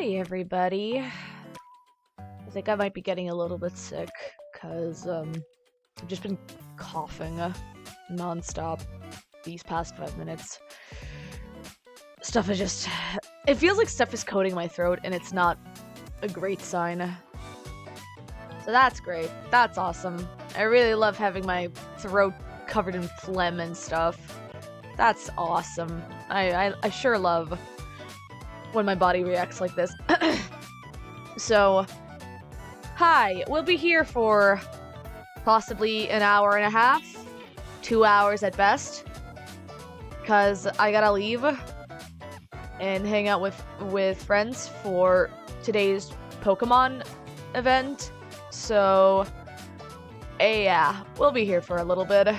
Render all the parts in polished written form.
Hi, everybody. I think I might be getting a little bit sick, because, I've just been coughing non-stop these past 5 minutes. Stuff is just... It feels like stuff is coating my throat, and it's not a great sign. So that's great. That's awesome. I really love having my throat covered in phlegm and stuff. That's awesome. I sure love when my body reacts like this. So, hi, we'll be here for possibly an hour and a half, 2 hours at best, because I gotta leave and hang out with friends for today's Pokemon event. So, yeah, we'll be here for a little bit.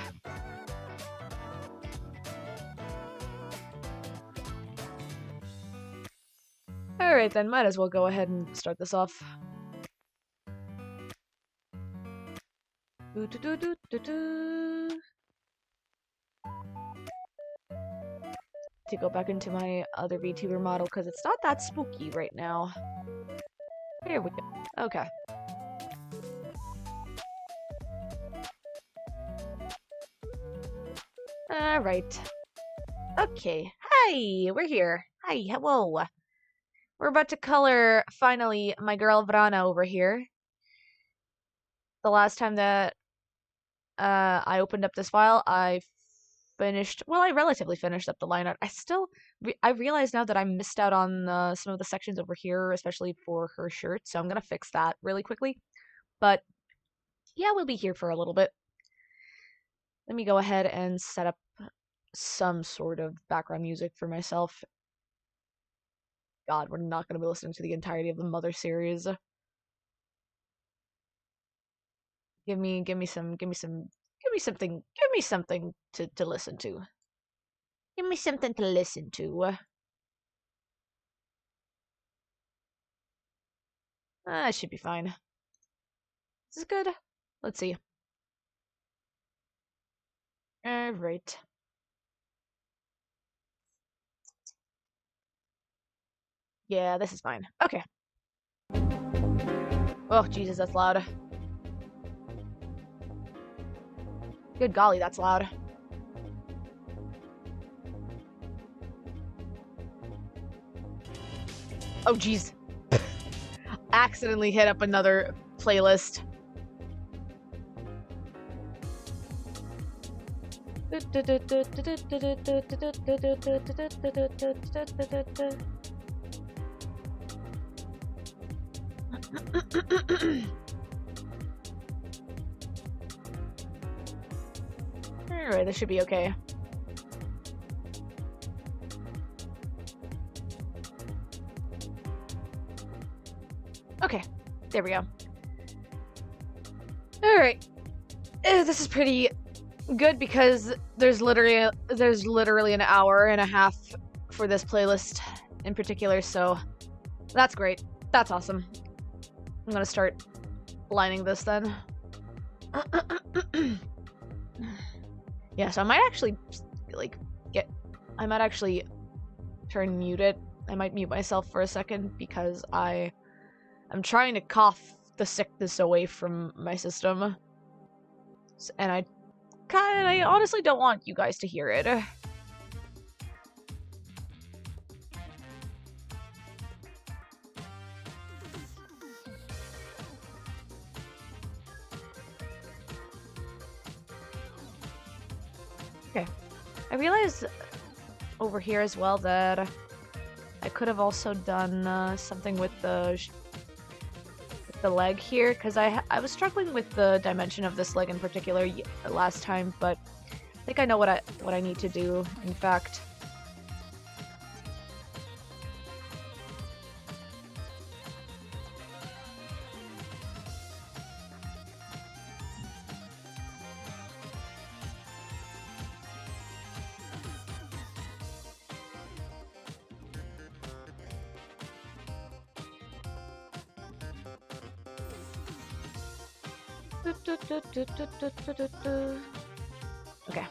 Alright then, might as well go ahead and start this off. To go back into my other VTuber model, because it's not that spooky right now. Here we go. Okay. Alright. Okay. Hi! We're here. Hi, hello. We're about to color, finally, my girl Vrana over here. The last time that I opened up this file, I relatively finished up the line art. I realize now that I missed out on some of the sections over here, especially for her shirt, so I'm gonna fix that really quickly. But, yeah, we'll be here for a little bit. Let me go ahead and set up some sort of background music for myself. God, we're not gonna be listening to the entirety of the Mother series. Give me something to listen to. Give me something to listen to. I should be fine. This is good. Let's see. Alright. Yeah, this is fine. Okay. Oh, Jesus, that's loud. Good golly, that's loud. Oh, jeez. Accidentally hit up another playlist. Alright, this should be okay. Okay, there we go. Alright. This is pretty good because there's literally an hour and a half for this playlist in particular, so that's great. That's awesome. I'm gonna start lining this then. Yeah, so I might actually I might actually turn muted. I might mute myself for a second because I'm trying to cough the sickness away from my system. And I honestly don't want you guys to hear it. Okay. I realized over here as well that I could have also done something with the leg here, because I was struggling with the dimension of this leg in particular last time, but I think I know what I need to do, in fact. Okay.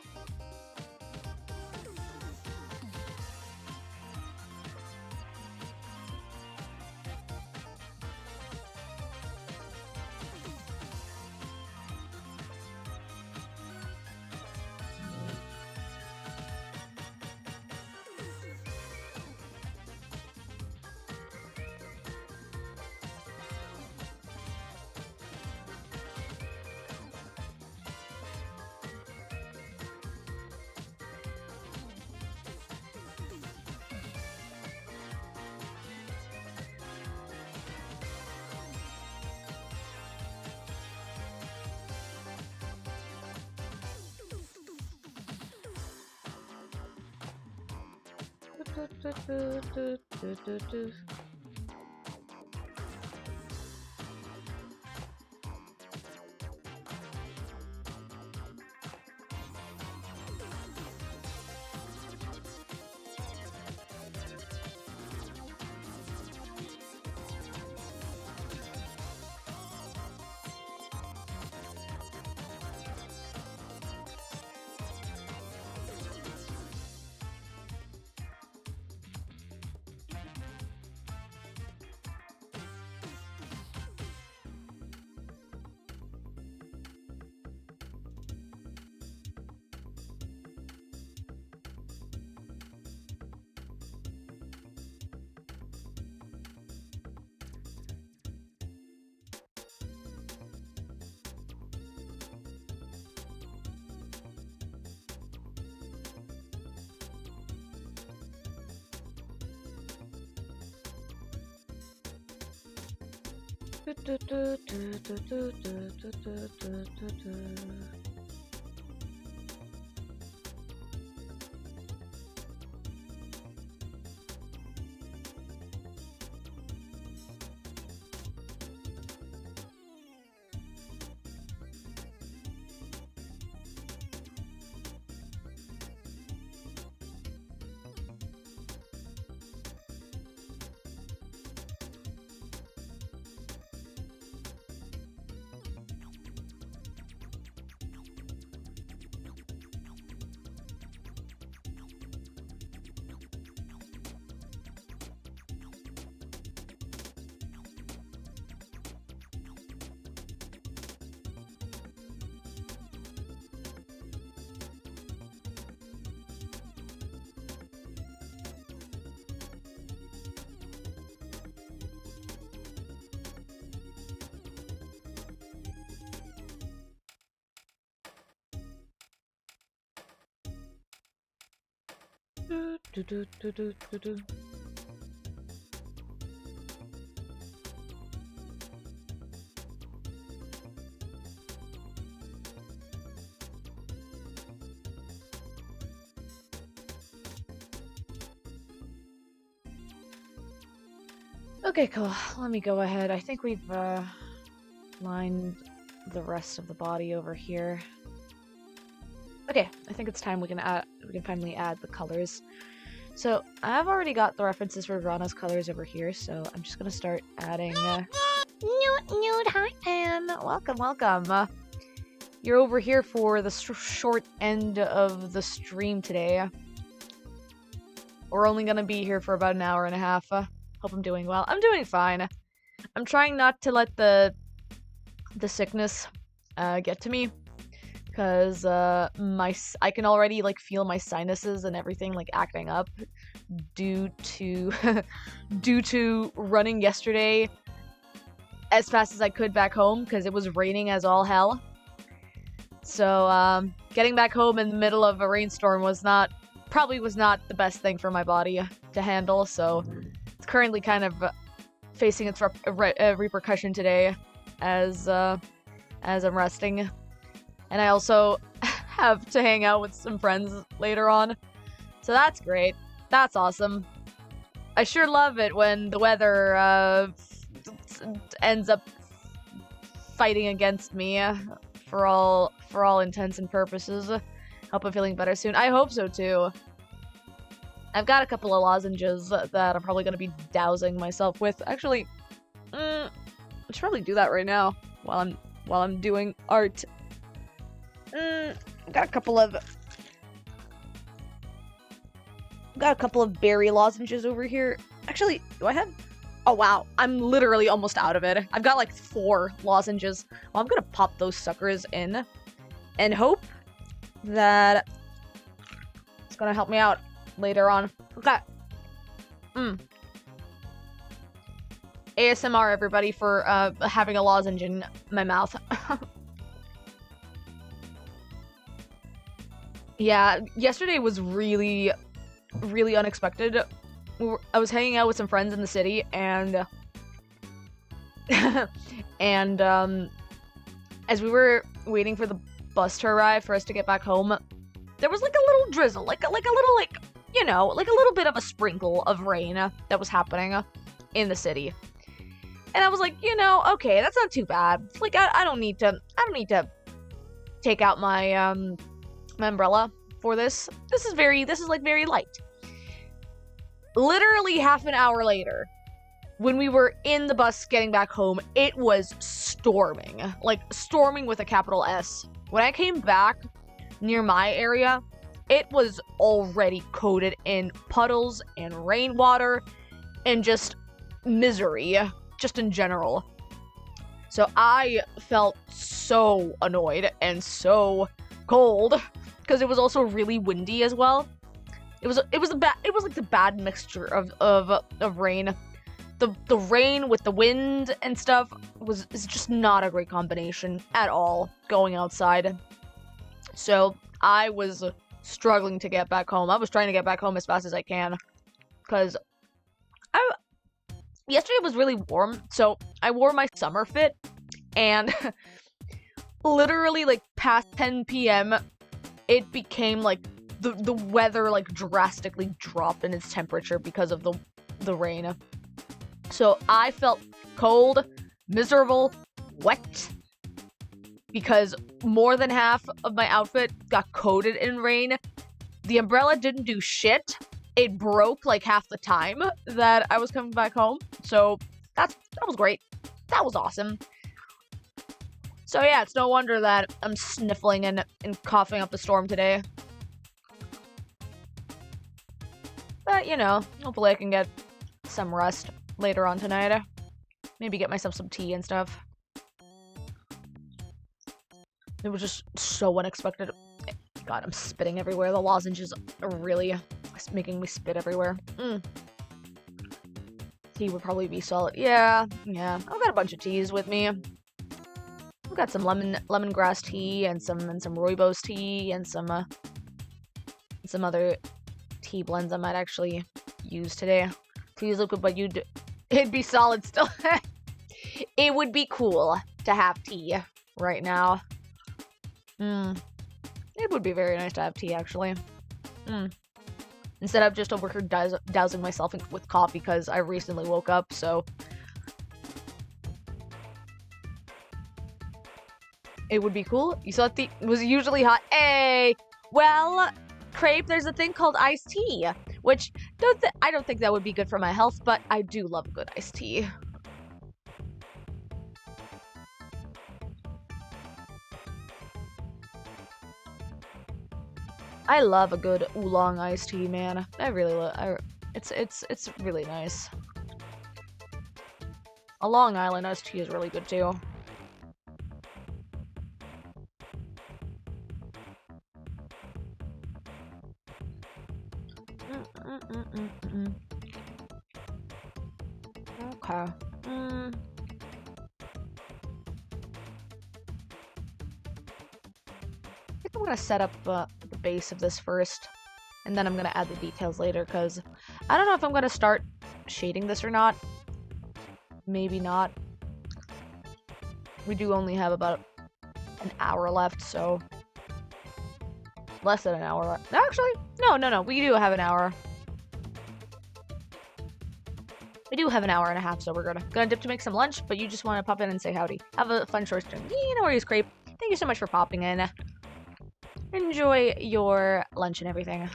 Okay, cool. Let me go ahead. I think we've lined the rest of the body over here. Okay, I think it's time we can finally add the colors. So I've already got the references for Rana's colors over here, so I'm just gonna start adding. Nude, hi Pam. Welcome. You're over here for the short end of the stream today. We're only gonna be here for about an hour and a half. Hope I'm doing well. I'm doing fine. I'm trying not to let the sickness get to me, because I can already like feel my sinuses and everything like acting up due to due to running yesterday as fast as I could back home because it was raining as all hell. So getting back home in the middle of a rainstorm probably was not the best thing for my body to handle. So it's currently kind of facing its repercussion today as I'm resting. And I also have to hang out with some friends later on. So that's great. That's awesome. I sure love it when the weather ends up fighting against me for all intents and purposes. Hope I'm feeling better soon. I hope so too. I've got a couple of lozenges that I'm probably going to be dousing myself with. Actually, I should probably do that right now while I'm doing art. Got a couple of berry lozenges over here. Actually, do I have? Oh wow, I'm literally almost out of it. I've got like 4 lozenges. Well, I'm gonna pop those suckers in and hope that it's gonna help me out later on. Okay. ASMR, everybody, for having a lozenge in my mouth. Yeah, yesterday was really, really unexpected. I was hanging out with some friends in the city, and as we were waiting for the bus to arrive for us to get back home, there was like a little drizzle, like a little you know, like a little bit of a sprinkle of rain that was happening in the city. And I was like, you know, okay, that's not too bad. Like, I don't need to take out my, my umbrella for this. This is like very light. Literally half an hour later, when we were in the bus getting back home, it was storming. Like, storming with a capital S. When I came back near my area, it was already coated in puddles and rainwater and just misery, just in general. So I felt so annoyed and so cold because it was also really windy as well. It was like the bad mixture of rain. The rain with the wind and stuff is just not a great combination at all going outside. So I was struggling to get back home. I was trying to get back home as fast as I can because yesterday was really warm, so I wore my summer fit, and literally like past 10 p.m. it became like the weather like drastically dropped in its temperature because of the rain. So I felt cold, miserable, wet, because more than half of my outfit got coated in rain. The umbrella didn't do shit. It broke like half the time that I was coming back home. So that was great. That was awesome. So yeah, it's no wonder that I'm sniffling and coughing up the storm today. But, you know, hopefully I can get some rest later on tonight. Maybe get myself some tea and stuff. It was just so unexpected. God, I'm spitting everywhere. The lozenges are really making me spit everywhere. Tea would probably be solid. Yeah. I've got a bunch of teas with me. I've got some lemongrass tea and some rooibos tea and some other tea blends I might actually use today. Please look at what you do. It'd be solid still. It would be cool to have tea right now. It would be very nice to have tea, actually. Instead of just over here dousing myself with coffee because I recently woke up, so... It would be cool. You saw it was usually hot. Hey! Well, Crepe, there's a thing called iced tea, which I don't think that would be good for my health, but I do love a good iced tea. I love a good oolong iced tea, man. I really love. It's really nice. A Long Island iced tea is really good too. Okay. I think I'm gonna set up the base of this first, and then I'm gonna add the details later, because I don't know if I'm gonna start shading this or not. Maybe not. We do only have about an hour left, so... Less than an hour left. Actually, no, we do have an hour. We do have an hour and a half, so we're gonna dip to make some lunch, but you just want to pop in and say howdy. Have a fun short stream. Yeah, no worries, Crepe. Thank you so much for popping in. Enjoy your lunch and everything.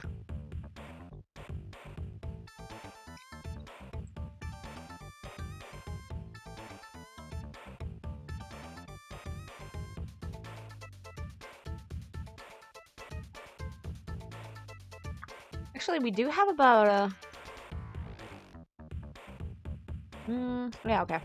Actually, we do have about yeah, okay.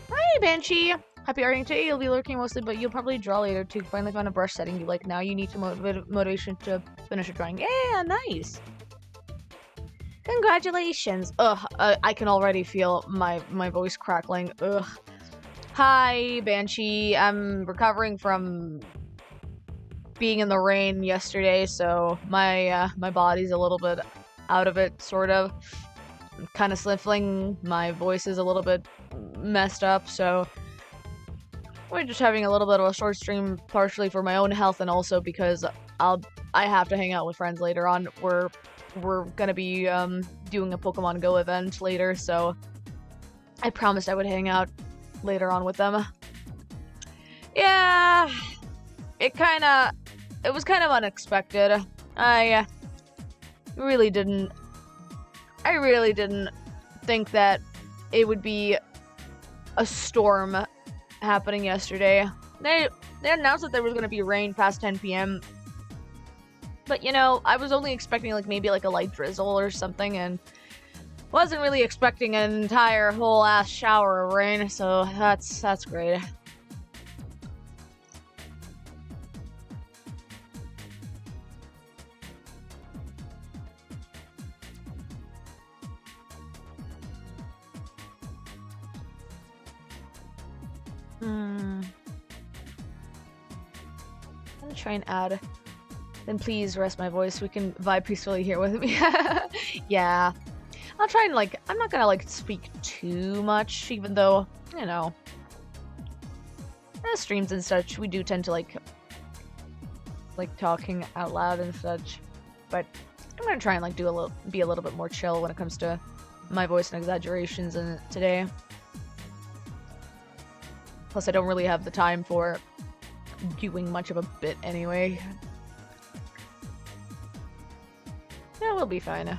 Hi, Banshee! Happy Arting today. You'll be lurking mostly, but you'll probably draw later to finally find a brush setting you like. Now you need to motivation to finish your drawing. Yeah, nice! Congratulations! Ugh, I can already feel my voice crackling. Ugh. Hi, Banshee. I'm recovering from being in the rain yesterday, so my body's a little bit out of it, sort of. I'm kind of sniffling. My voice is a little bit messed up, so we're just having a little bit of a short stream, partially for my own health and also because I have to hang out with friends later on. We're gonna be doing a Pokemon Go event later, so I promised I would hang out later on with them. Yeah, it was kind of unexpected. I really didn't think that it would be a storm happening yesterday. They announced that there was going to be rain past 10 p.m. But you know, I was only expecting like maybe like a light drizzle or something, and wasn't really expecting an entire whole ass shower of rain, so that's great. I'm gonna try and add. Then please rest my voice. We can vibe peacefully here with me. Yeah. I'll try and like, I'm not gonna like speak too much, even though, you know, streams and such, we do tend to like talking out loud and such. But I'm gonna try and like be a little bit more chill when it comes to my voice and exaggerations in today. Plus, I don't really have the time for doing much of a bit anyway. Yeah, we'll be fine.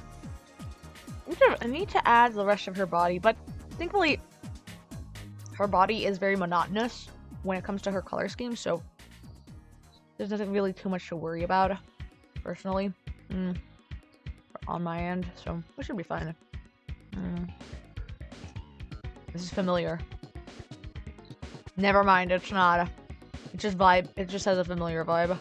I need to add the rest of her body, but thankfully, her body is very monotonous when it comes to her color scheme, so there's nothing really too much to worry about, personally, on my end, so we should be fine. This is familiar. Never mind, it's not. It just has a familiar vibe.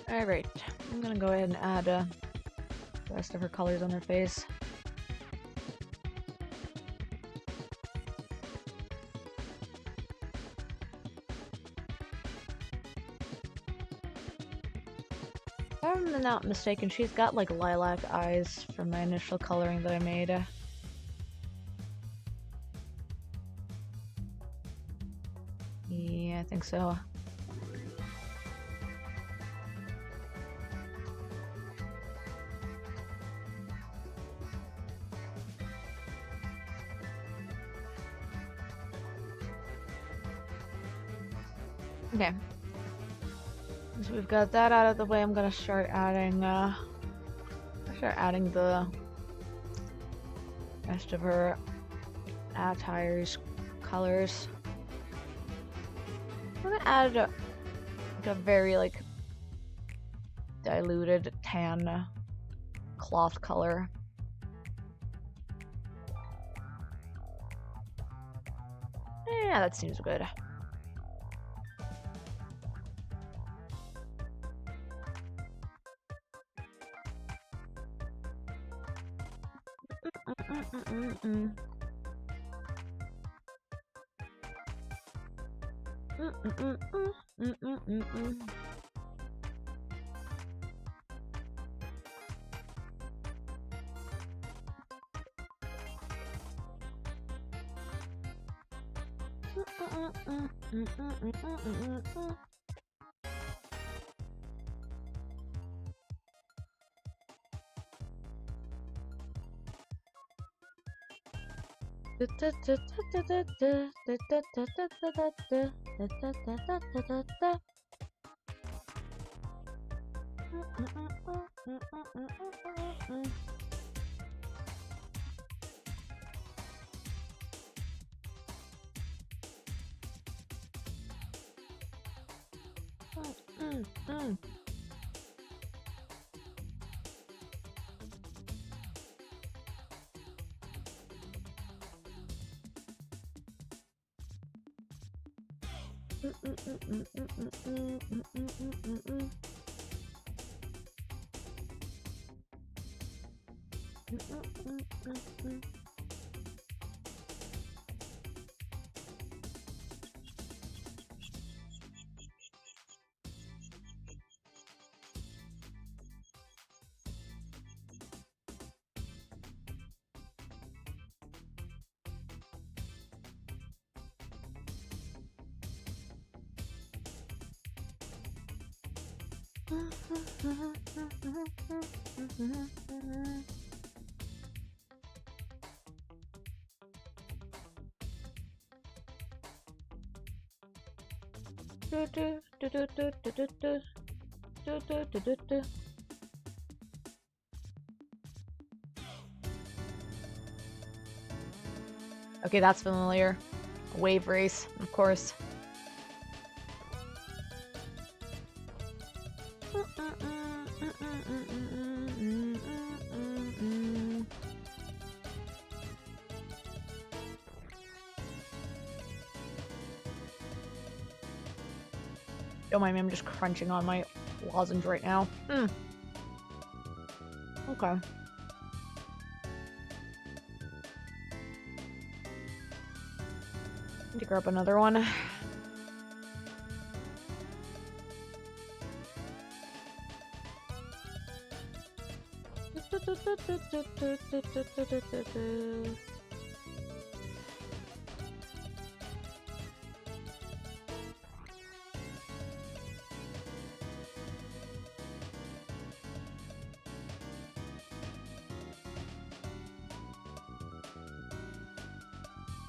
Alright, I'm gonna go ahead and add the rest of her colors on her face. If I'm not mistaken, she's got like lilac eyes from my initial coloring that I made. Yeah, I think so. Okay. So we've got that out of the way. I'm gonna start adding the rest of her attire's colors. I'm gonna add a very like diluted tan cloth color. Yeah, that seems good. Okay, that's familiar. Wave race, of course. Don't mind me, I'm just crunching on my lozenge right now. Okay. Need to grab another one.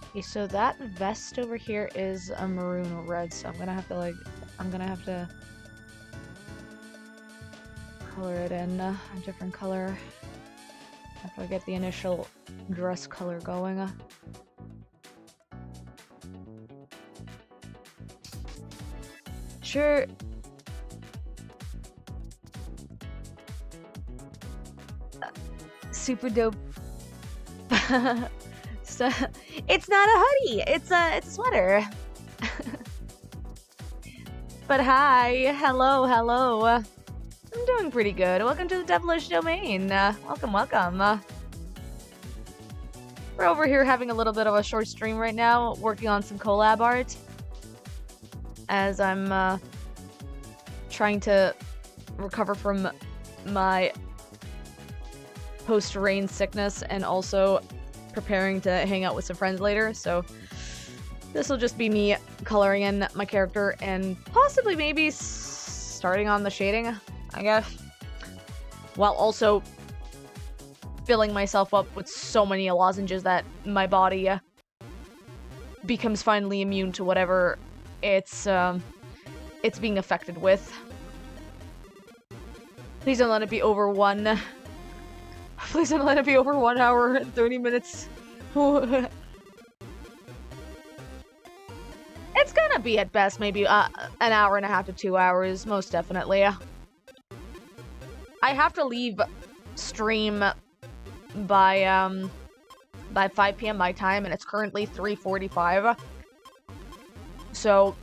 Okay, so that vest over here is a maroon or red, so I'm gonna have to color it in a different color after I get the initial dress color going. Sure. Super dope. So, it's not a hoodie. It's a sweater. But hi, hello. I'm doing pretty good. Welcome to the Devilish Domain. Welcome. We're over here having a little bit of a short stream right now, working on some collab art. As I'm trying to recover from my post-rain sickness and also preparing to hang out with some friends later, so this will just be me coloring in my character and possibly maybe starting on the shading, I guess, while also filling myself up with so many lozenges that my body becomes finally immune to whatever it's being affected with. Please don't let it be over one. Please don't let it be over 1 hour and 30 minutes. It's gonna be at best maybe an hour and a half to 2 hours, most definitely. I have to leave stream by 5 p.m. my time, and it's currently 3:45. So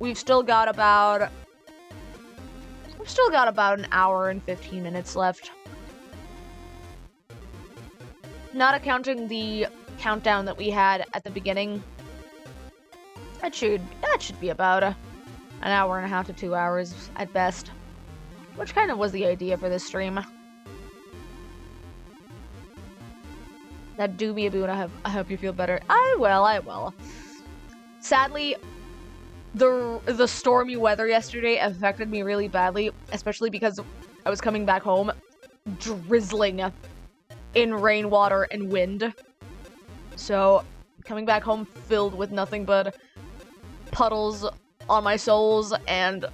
we've still got about an hour and 15 minutes left. Not accounting the countdown that we had at the beginning. That should be about an hour and a half to 2 hours at best. Which kind of was the idea for this stream. That do me a boon. I hope you feel better. I will. Sadly, the stormy weather yesterday affected me really badly, especially because I was coming back home drizzling in rainwater and wind. So, coming back home filled with nothing but puddles on my soles and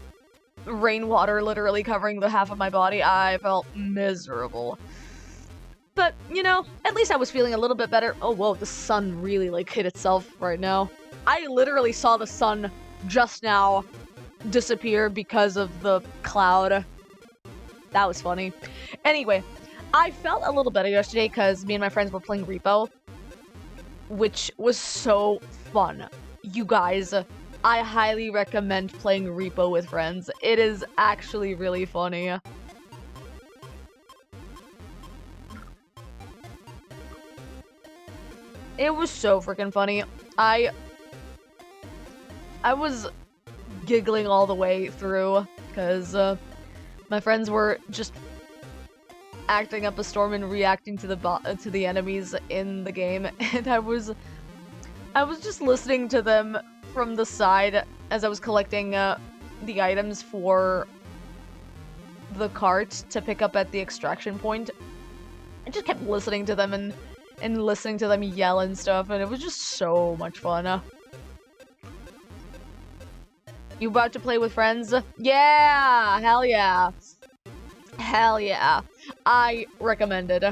rainwater literally covering the half of my body, I felt miserable. But, you know, at least I was feeling a little bit better. Oh, whoa, the sun really, like, hit itself right now. I literally saw the sun just now disappear because of the cloud. That was funny. Anyway, I felt a little better yesterday because me and my friends were playing Repo, which was so fun. You guys, I highly recommend playing Repo with friends. It is actually really funny. It was so freaking funny. I was giggling all the way through because my friends were just acting up a storm and reacting to the enemies in the game, and I was just listening to them from the side as I was collecting the items for the cart to pick up at the extraction point. I just kept listening to them and listening to them yell and stuff, and it was just so much fun. You about to play with friends? Yeah! Hell yeah! Hell yeah. I recommend it.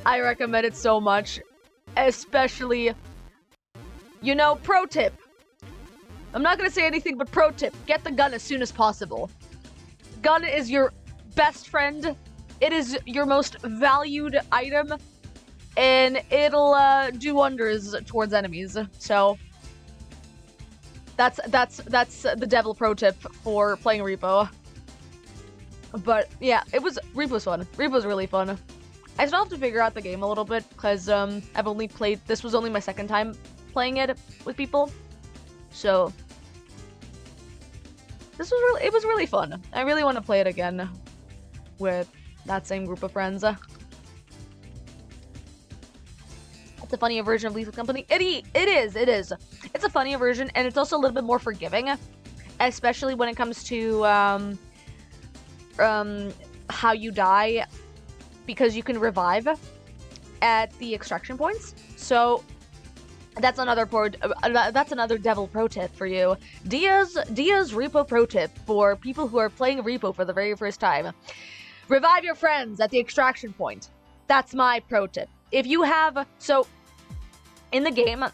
I recommend it so much. Especially, you know, pro tip. I'm not gonna say anything but pro tip. Get the gun as soon as possible. Gun is your best friend. It is your most valued item. And it'll do wonders towards enemies. So that's the devil pro tip for playing Repo. But yeah, Repo's fun. Repo's really fun. I still have to figure out the game a little bit because I've only played. This was only my second time playing it with people, so it was really fun. I really want to play it again with that same group of friends. It's a funnier version of Lethal Company. It is. It's a funnier version, and it's also a little bit more forgiving, especially when it comes to how you die, because you can revive at the extraction points. So that's another devil pro tip for you. Dia's Repo pro tip for people who are playing Repo for the very first time. Revive your friends at the extraction point. That's my pro tip. If you have, so in the game,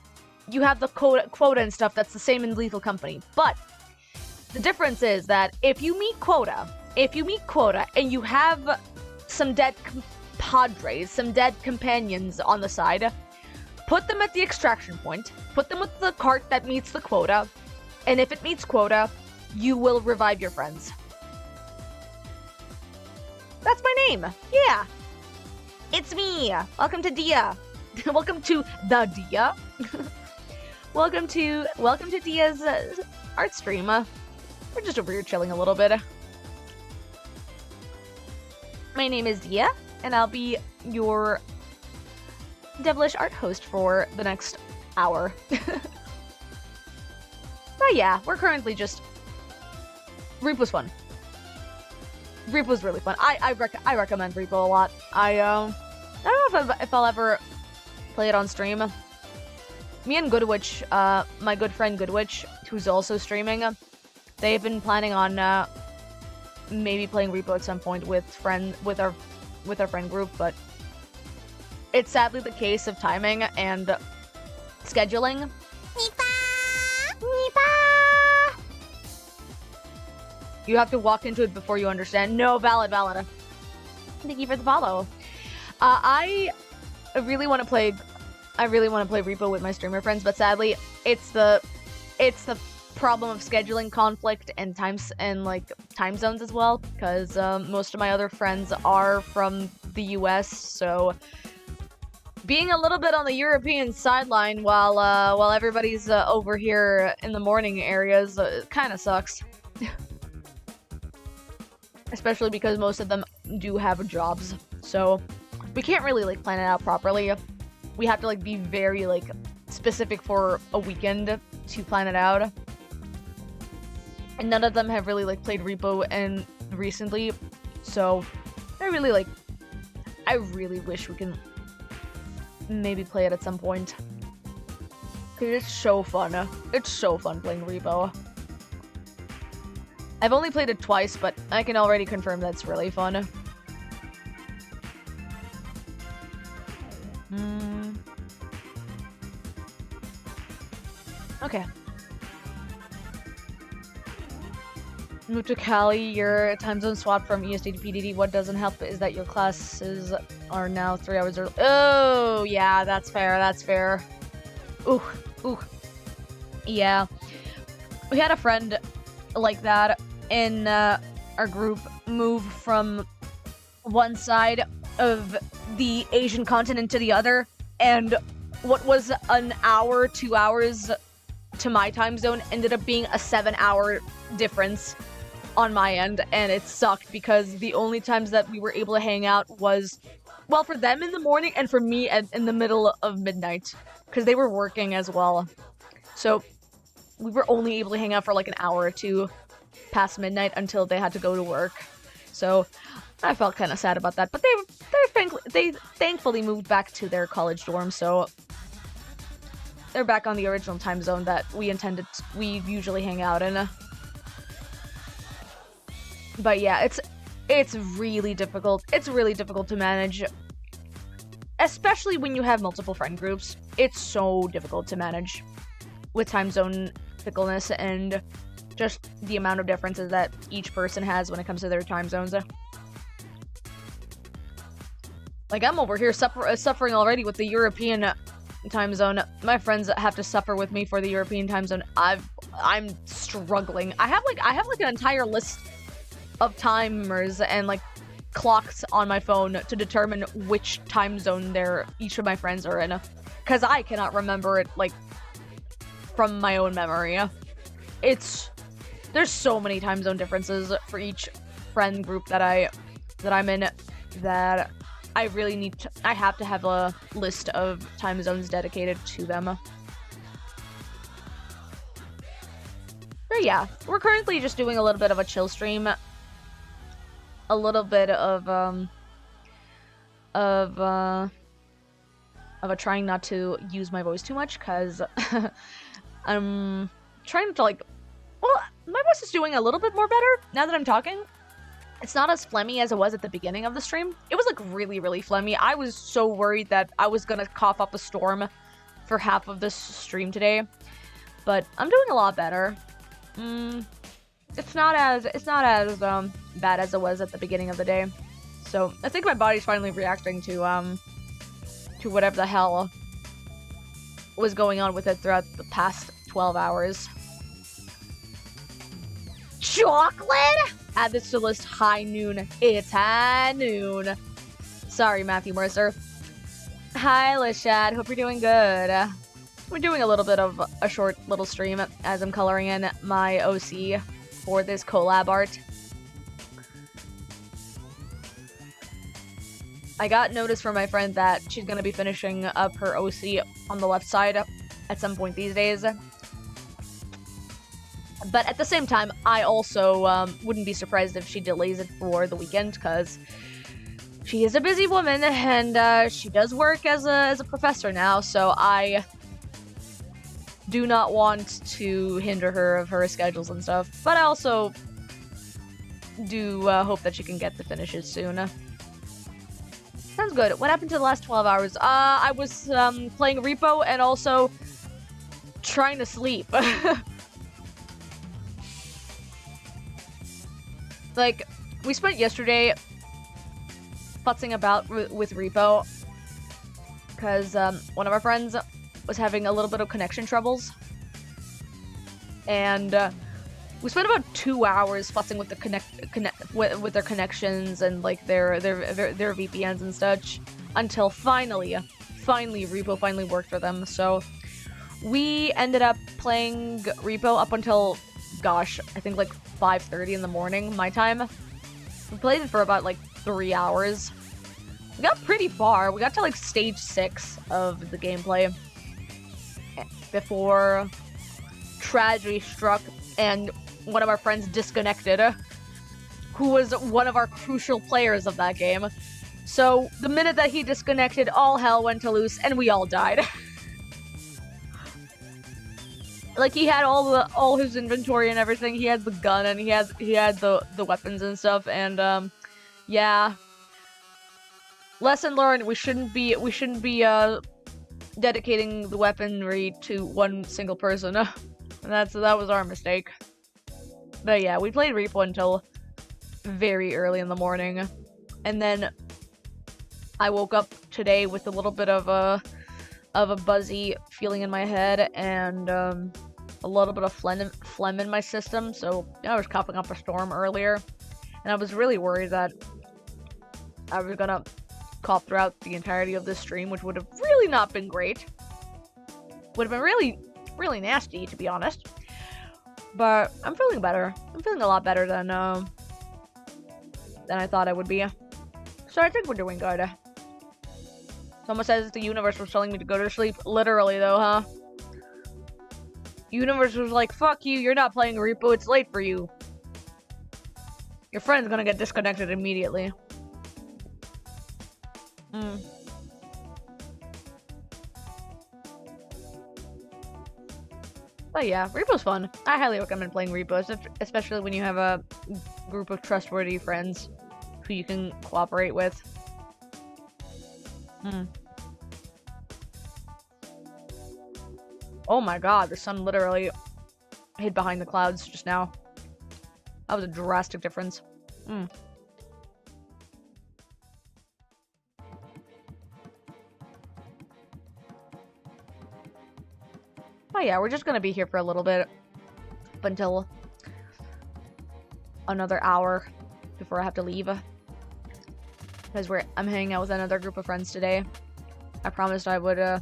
you have the quota and stuff that's the same in Lethal Company, but the difference is that if you meet quota and you have some dead compadres, some dead companions on the side, put them at the extraction point, put them with the cart that meets the quota, and if it meets quota, you will revive your friends. That's my name. Yeah. It's me. Welcome to Dia. Welcome to the Dia. Welcome to Dia's art stream. We're just over here chilling a little bit. My name is Dia, and I'll be your devilish art host for the next hour. But yeah, we're currently just... Repo's fun. Repo's really fun. I recommend Repo a lot. I don't know if I'll ever play it on stream. Me and Goodwitch, my good friend Goodwitch, who's also streaming, they've been planning on maybe playing Repo at some point with our friend group, but it's sadly the case of timing and scheduling. You have to walk into it before you understand. No, valid. Thank you for the follow. I really want to play Repo with my streamer friends, but sadly, it's the problem of scheduling conflict and time zones as well, because most of my other friends are from the US, so being a little bit on the European sideline while everybody's over here in the morning areas kind of sucks. Especially because most of them do have jobs, so we can't really plan it out properly. We have to be very specific for a weekend to plan it out. And none of them have really played Repo and recently, so I really wish we can maybe play it at some point. Cause it's so fun. It's so fun playing Repo. I've only played it twice, but I can already confirm that it's really fun. Okay. Move to Cali, your time zone swapped from EST to PDD. What doesn't help is that your classes are now 3 hours early. Oh, yeah, that's fair, Ooh. Yeah. we had a friend like that in our group move from one side of the Asian continent to the other, and what was an hour, 2 hours to my time zone ended up being a 7-hour difference on my end, and it sucked because the only times that we were able to hang out was, well, for them in the morning and for me in the middle of midnight, because they were working as well. So we were only able to hang out for like an hour or two past midnight until they had to go to work. So I felt kind of sad about that, but they thankfully moved back to their college dorm, so they're back on the original time zone that we usually hang out in. But yeah, it's really difficult. It's really difficult to manage, especially when you have multiple friend groups. It's so difficult to manage with time zone fickleness and just the amount of differences that each person has when it comes to their time zones. Like, I'm over here suffering already with the European time zone. My friends have to suffer with me for the European time zone. I'm struggling. I have like an entire list of timers and like clocks on my phone to determine which time zone each of my friends are in, because I cannot remember it like from my own memory. There's so many time zone differences for each friend group that I'm in that I really I have to have a list of time zones dedicated to them. But yeah, we're currently just doing a little bit of a chill stream. A little bit of a trying not to use my voice too much, because I'm trying to like, well, my voice is doing a little bit more better now that I'm talking. It's not as phlegmy as it was at the beginning of the stream. It was like really, really phlegmy. I was so worried that I was gonna cough up a storm for half of this stream today, but I'm doing a lot better. It's not as bad as it was at the beginning of the day. So I think my body's finally reacting to whatever the hell was going on with it throughout the past 12 hours. Chocolate? Add this to the list. High noon. It's high noon. Sorry, Matthew Mercer. Hi, Lishad. Hope you're doing good. We're doing a little bit of a short little stream as I'm coloring in my OC for this collab art. I got notice from my friend that she's gonna be finishing up her OC on the left side at some point these days. But at the same time, I also wouldn't be surprised if she delays it for the weekend, because she is a busy woman and she does work as a professor now, so I do not want to hinder her of her schedules and stuff. But I also do hope that she can get the finishes soon. Sounds good. What happened to the last 12 hours? I was playing Repo and also trying to sleep. Like, we spent yesterday futzing about with Repo because one of our friends was having a little bit of connection troubles, and we spent about 2 hours futzing with the with their connections and like their VPNs and such, until finally Repo finally worked for them. So we ended up playing Repo up until, gosh, I think like 5:30 in the morning my time. We played it for about like 3 hours. We got pretty far. We got to like stage 6 of the gameplay before tragedy struck and one of our friends disconnected, who was one of our crucial players of that game. So the minute that he disconnected, all hell went to loose and we all died. Like, he had all his inventory and everything. He had the gun and he had the weapons and stuff, and yeah. Lesson learned, we shouldn't be dedicating the weaponry to one single person. That was our mistake. But yeah, we played Repo until very early in the morning. And then I woke up today with a little bit of a buzzy feeling in my head and a little bit of phlegm in my system, so I was coughing up a storm earlier, and I was really worried that I was gonna cough throughout the entirety of this stream, which would have really not been great. Would have been really, really nasty, to be honest. But I'm feeling better. I'm feeling a lot better than I thought I would be. So I think we're doing good. Someone says the universe was telling me to go to sleep. Literally, though, huh? Universe was like, fuck you, you're not playing Repo, it's late for you. Your friend's gonna get disconnected immediately. But yeah, Repo's fun. I highly recommend playing Repo, especially when you have a group of trustworthy friends who you can cooperate with. Oh my god, the sun literally hid behind the clouds just now. That was a drastic difference. Oh yeah, we're just gonna be here for a little bit. Up until another hour before I have to leave. Because I'm hanging out with another group of friends today. I promised I would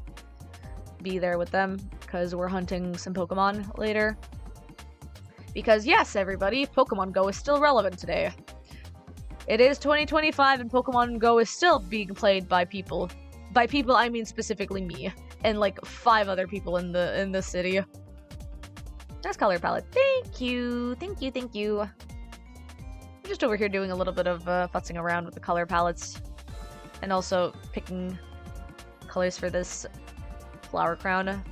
be there with them because we're hunting some Pokemon later. Because yes, everybody, Pokemon Go is still relevant today. It is 2025 and Pokemon Go is still being played by people. By people, I mean specifically me and like 5 other people in the city. Nice color palette. Thank you. Thank you. Thank you. I'm just over here doing a little bit of futzing around with the color palettes and also picking colors for this flower crown.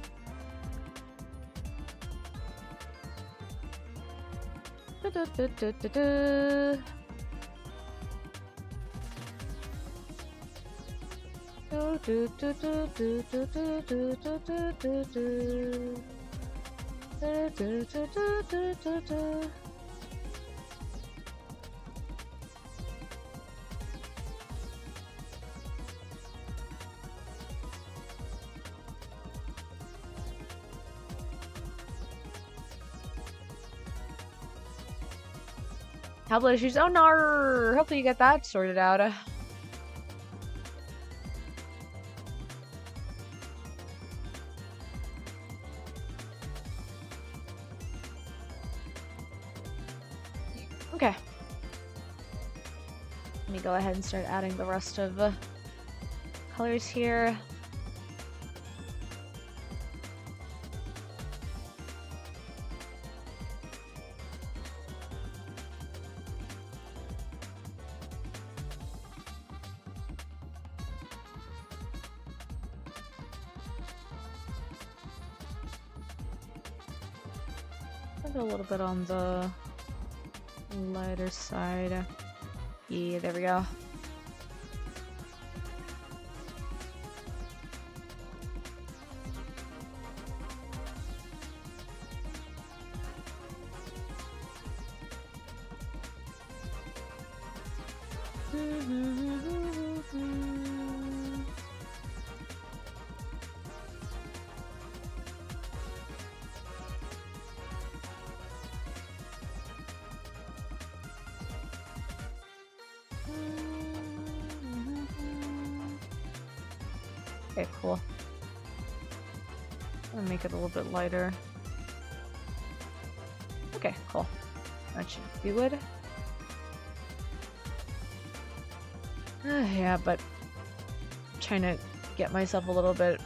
Tablet issues. Oh no! Hopefully you get that sorted out. Okay. Let me go ahead and start adding the rest of the colors here. A little bit on the lighter side. Yeah, there we go. Okay, cool. I'm gonna make it a little bit lighter. Okay, cool. That should be good. Yeah, but I'm trying to get myself a little bit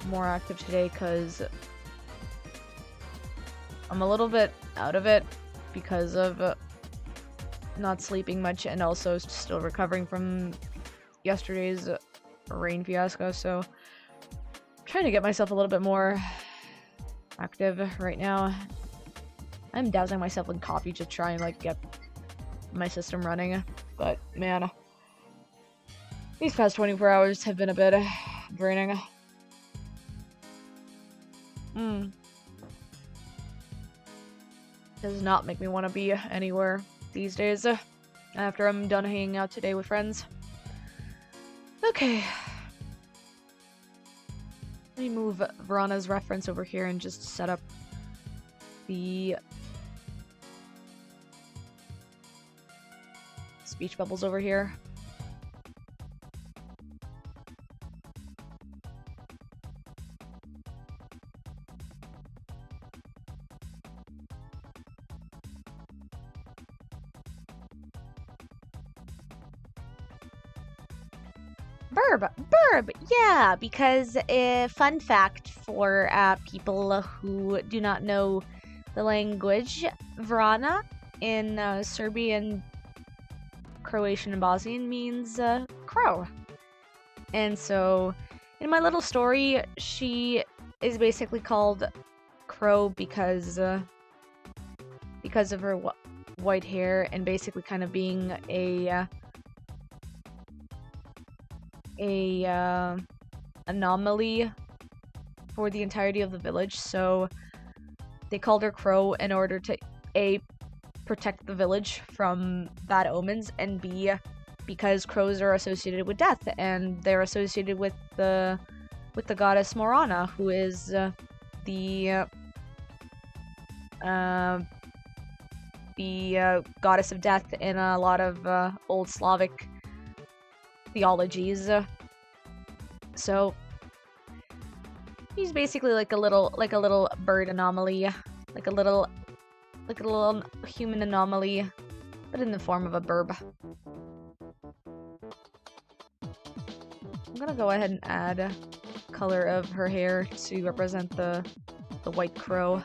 more active today because I'm a little bit out of it because of not sleeping much and also still recovering from yesterday's rain fiasco, so I'm trying to get myself a little bit more active right now. I'm dousing myself in coffee to try and like get my system running, but man, these past 24 hours have been a bit draining. Does not make me want to be anywhere these days after I'm done hanging out today with friends. Okay. Let me move Verana's reference over here and just set up the speech bubbles over here. Burb, yeah, because fun fact for people who do not know the language, Vrana in Serbian, Croatian, and Bosnian means crow. And so, in my little story, she is basically called Crow because of her white hair and basically kind of being a anomaly for the entirety of the village. So they called her Crow in order to A, protect the village from bad omens, and B, because crows are associated with death, and they're associated with the goddess Morana, who is the goddess of death in a lot of old Slavic theologies. So he's basically like a little bird anomaly, like a little human anomaly, but in the form of a burb. I'm gonna go ahead and add color of her hair to represent the white crow.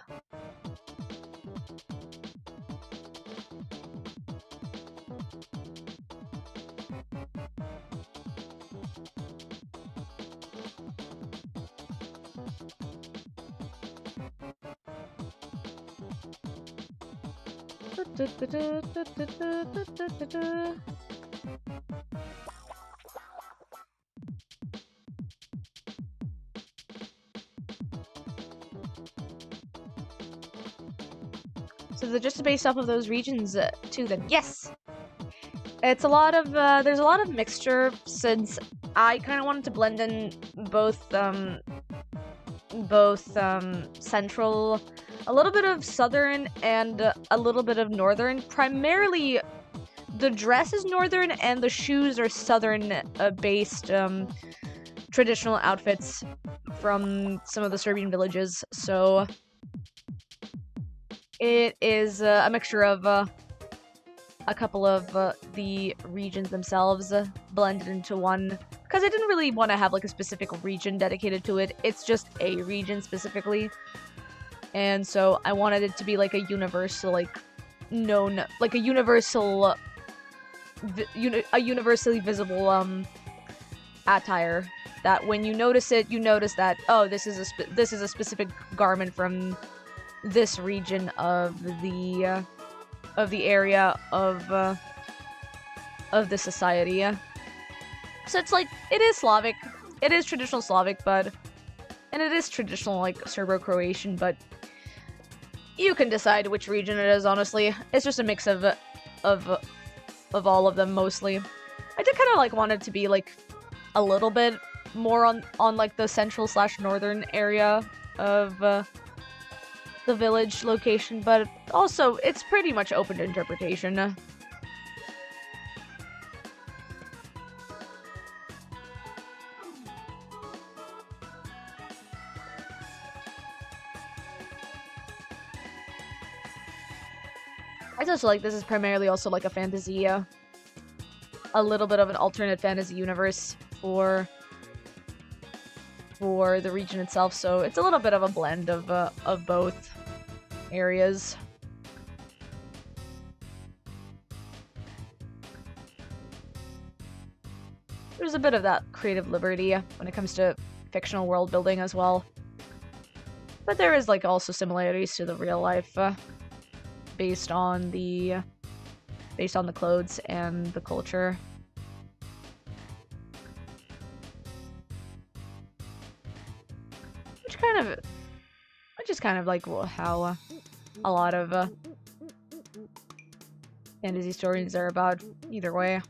So they're just based off of those regions too. Then yes, it's a lot of there's a lot of mixture, since I kind of wanted to blend in both central, a little bit of southern, and a little bit of northern. Primarily, the dress is northern and the shoes are southern based traditional outfits from some of the Serbian villages. So it is a mixture of a couple of the regions themselves blended into one, because I didn't really want to have like a specific region dedicated to it. It's just a region specifically, and so I wanted it to be like a universal, like known, like a universal, a universally visible attire, that when you notice it, you notice that, oh, this is a specific garment from this region of the area of the society. So it's like, it is Slavic, it is traditional Slavic, and it is traditional like Serbo-Croatian, but you can decide which region it is. Honestly, it's just a mix of all of them mostly. I did kind of like want it to be like a little bit more on like the central / northern area of the village location, but also it's pretty much open to interpretation. I just like this is primarily also like a fantasy, a little bit of an alternate fantasy universe for the region itself, so it's a little bit of a blend of both areas. There's a bit of that creative liberty when it comes to fictional world building as well, but there is like also similarities to the real life based on the clothes and the culture. Which is kind of like how a lot of fantasy stories are about either way.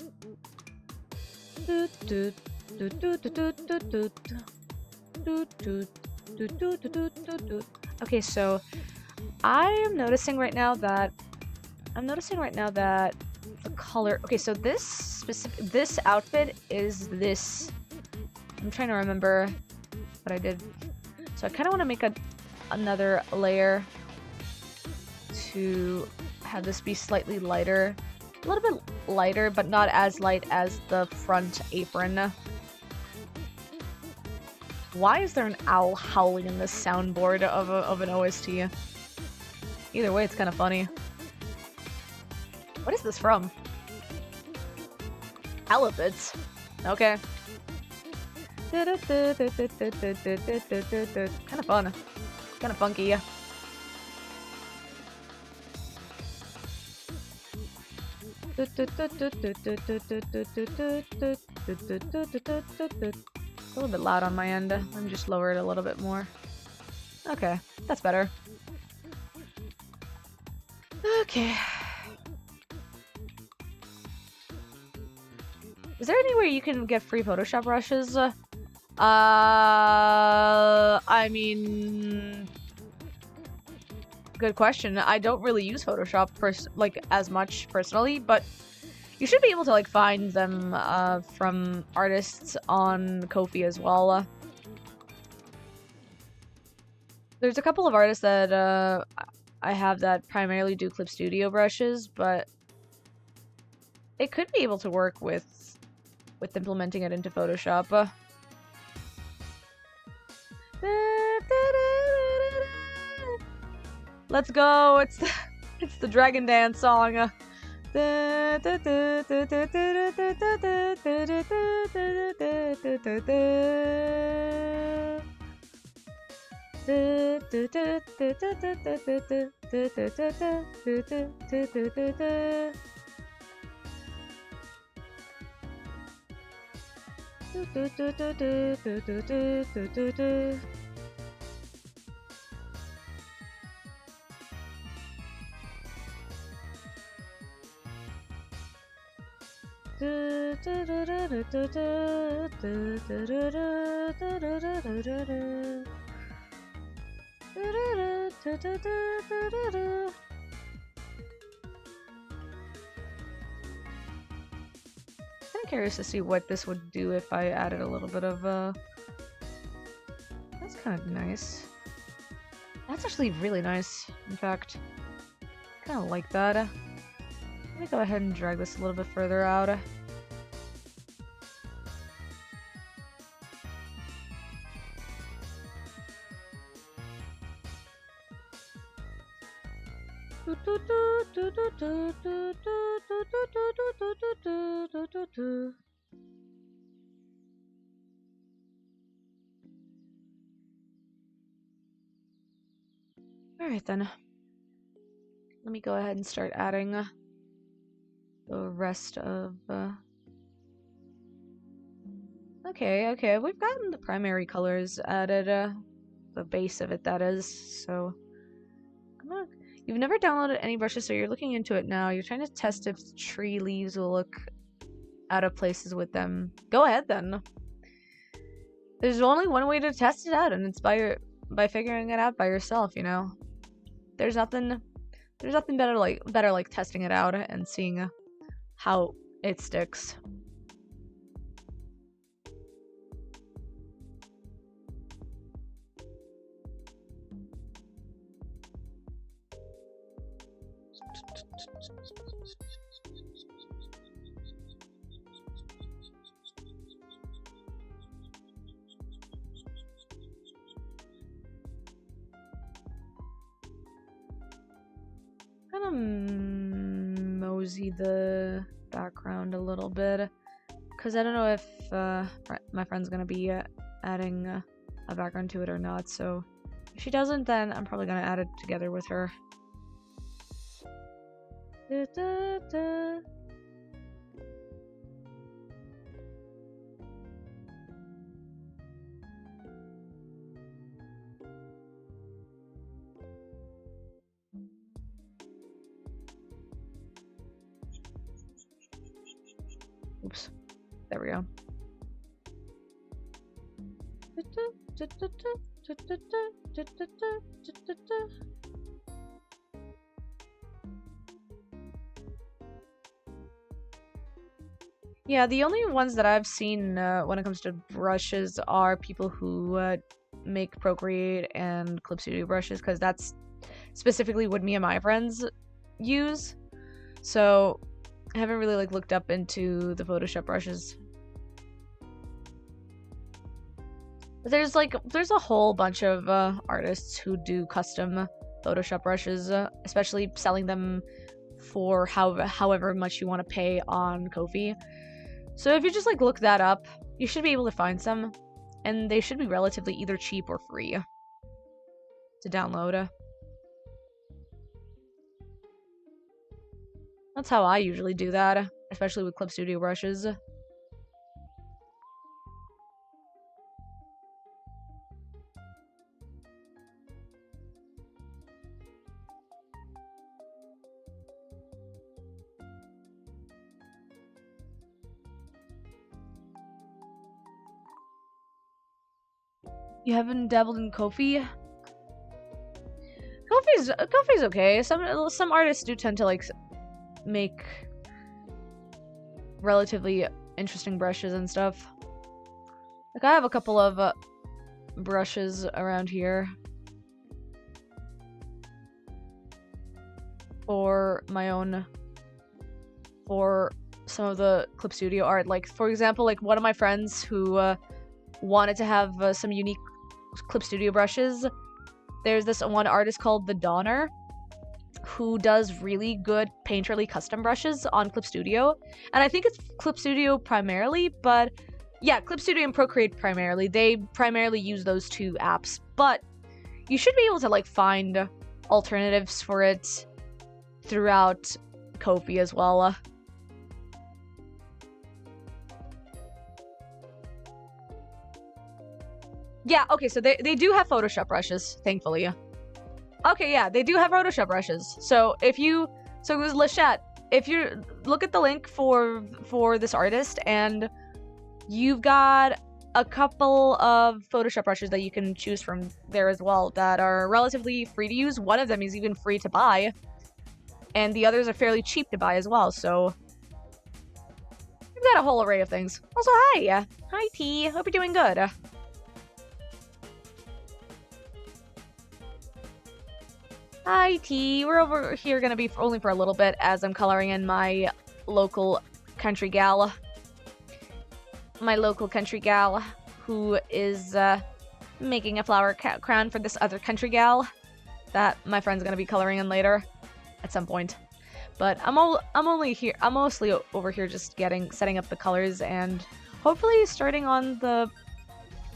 Okay, so I am noticing right now that the color. Okay, so this outfit is this. I'm trying to remember what I did. So I kind of want to make another layer to have this be slightly lighter, a little bit lighter, but not as light as the front apron. Why is there an owl howling in this soundboard of an OST? Either way, it's kind of funny. What is this from? Elephants. Okay. Kind of fun. Kind of funky. A little bit loud on my end. Let me just lower it a little bit more. Okay, that's better. Okay. Is there any way you can get free Photoshop brushes? I mean, good question. I don't really use Photoshop as much personally, but you should be able to like find them from artists on Ko-fi as well. There's a couple of artists that I have that primarily do Clip Studio brushes, but it could be able to work with implementing it into Photoshop. Let's go! It's the Dragon Dance song. I'm curious to see what this would do if I added a little bit of That's kind of nice. That's actually really nice, in fact. Kind of like that. Let me go ahead and drag this a little bit further out. Alright then. Let me go ahead and start adding the rest of... Okay, we've gotten the primary colors added, the base of it, that is, so... You've never downloaded any brushes, so you're looking into it now. You're trying to test if tree leaves will look out of places with them. Go ahead, then. There's only one way to test it out, and it's by figuring it out by yourself, you know? There's nothing better like testing it out and seeing how it sticks. Kind of mosey the background a little bit, because I don't know if my friend's gonna be adding a background to it or not, so if she doesn't, then I'm probably gonna add it together with her. Oops. There we go. Yeah, the only ones that I've seen when it comes to brushes are people who make Procreate and Clip Studio brushes, because that's specifically what me and my friends use. So I haven't really like looked up into the Photoshop brushes. There's a whole bunch of artists who do custom Photoshop brushes, especially selling them for however much you want to pay on Ko-fi. So if you just like look that up, you should be able to find some, and they should be relatively either cheap or free to download. That's how I usually do that, especially with Clip Studio brushes. You haven't dabbled in Ko-fi? Ko-fi's okay. Some artists do tend to like make relatively interesting brushes and stuff. Like I have a couple of brushes around here for my own, for some of the Clip Studio art. Like for example, like one of my friends who wanted to have some unique Clip Studio brushes. There's this one artist called The Donner who does really good painterly custom brushes on Clip Studio. And I think it's Clip Studio primarily, but yeah, Clip Studio and Procreate primarily. They primarily use those two apps, but you should be able to like find alternatives for it throughout Ko-fi as well. Yeah, okay, so they do have Photoshop brushes, thankfully. Okay, yeah, they do have Photoshop brushes. So if you, so it was Lachette, if you look at the link for this artist, and you've got a couple of Photoshop brushes that you can choose from there as well that are relatively free to use. One of them is even free to buy, and the others are fairly cheap to buy as well, so we've got a whole array of things. Also, hi! Hi, T. Hope you're doing good. Hi, T. We're over here gonna be only for a little bit as I'm coloring in my local country gal. My local country gal who is making a flower crown for this other country gal that my friend's gonna be coloring in later at some point. But I'm mostly over here just setting up the colors and hopefully starting on the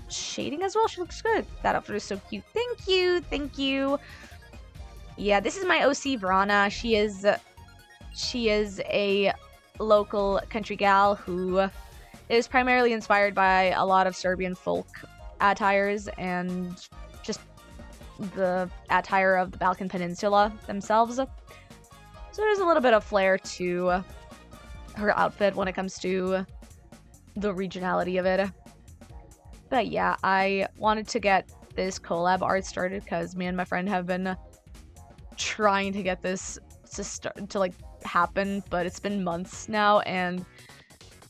shading as well. She looks good. That outfit is so cute. Thank you, thank you. Yeah, this is my OC Verana. She is a local country gal who is primarily inspired by a lot of Serbian folk attires and just the attire of the Balkan Peninsula themselves. So there's a little bit of flair to her outfit when it comes to the regionality of it. But yeah, I wanted to get this collab art started because me and my friend have been trying to get this to like happen, but it's been months now, and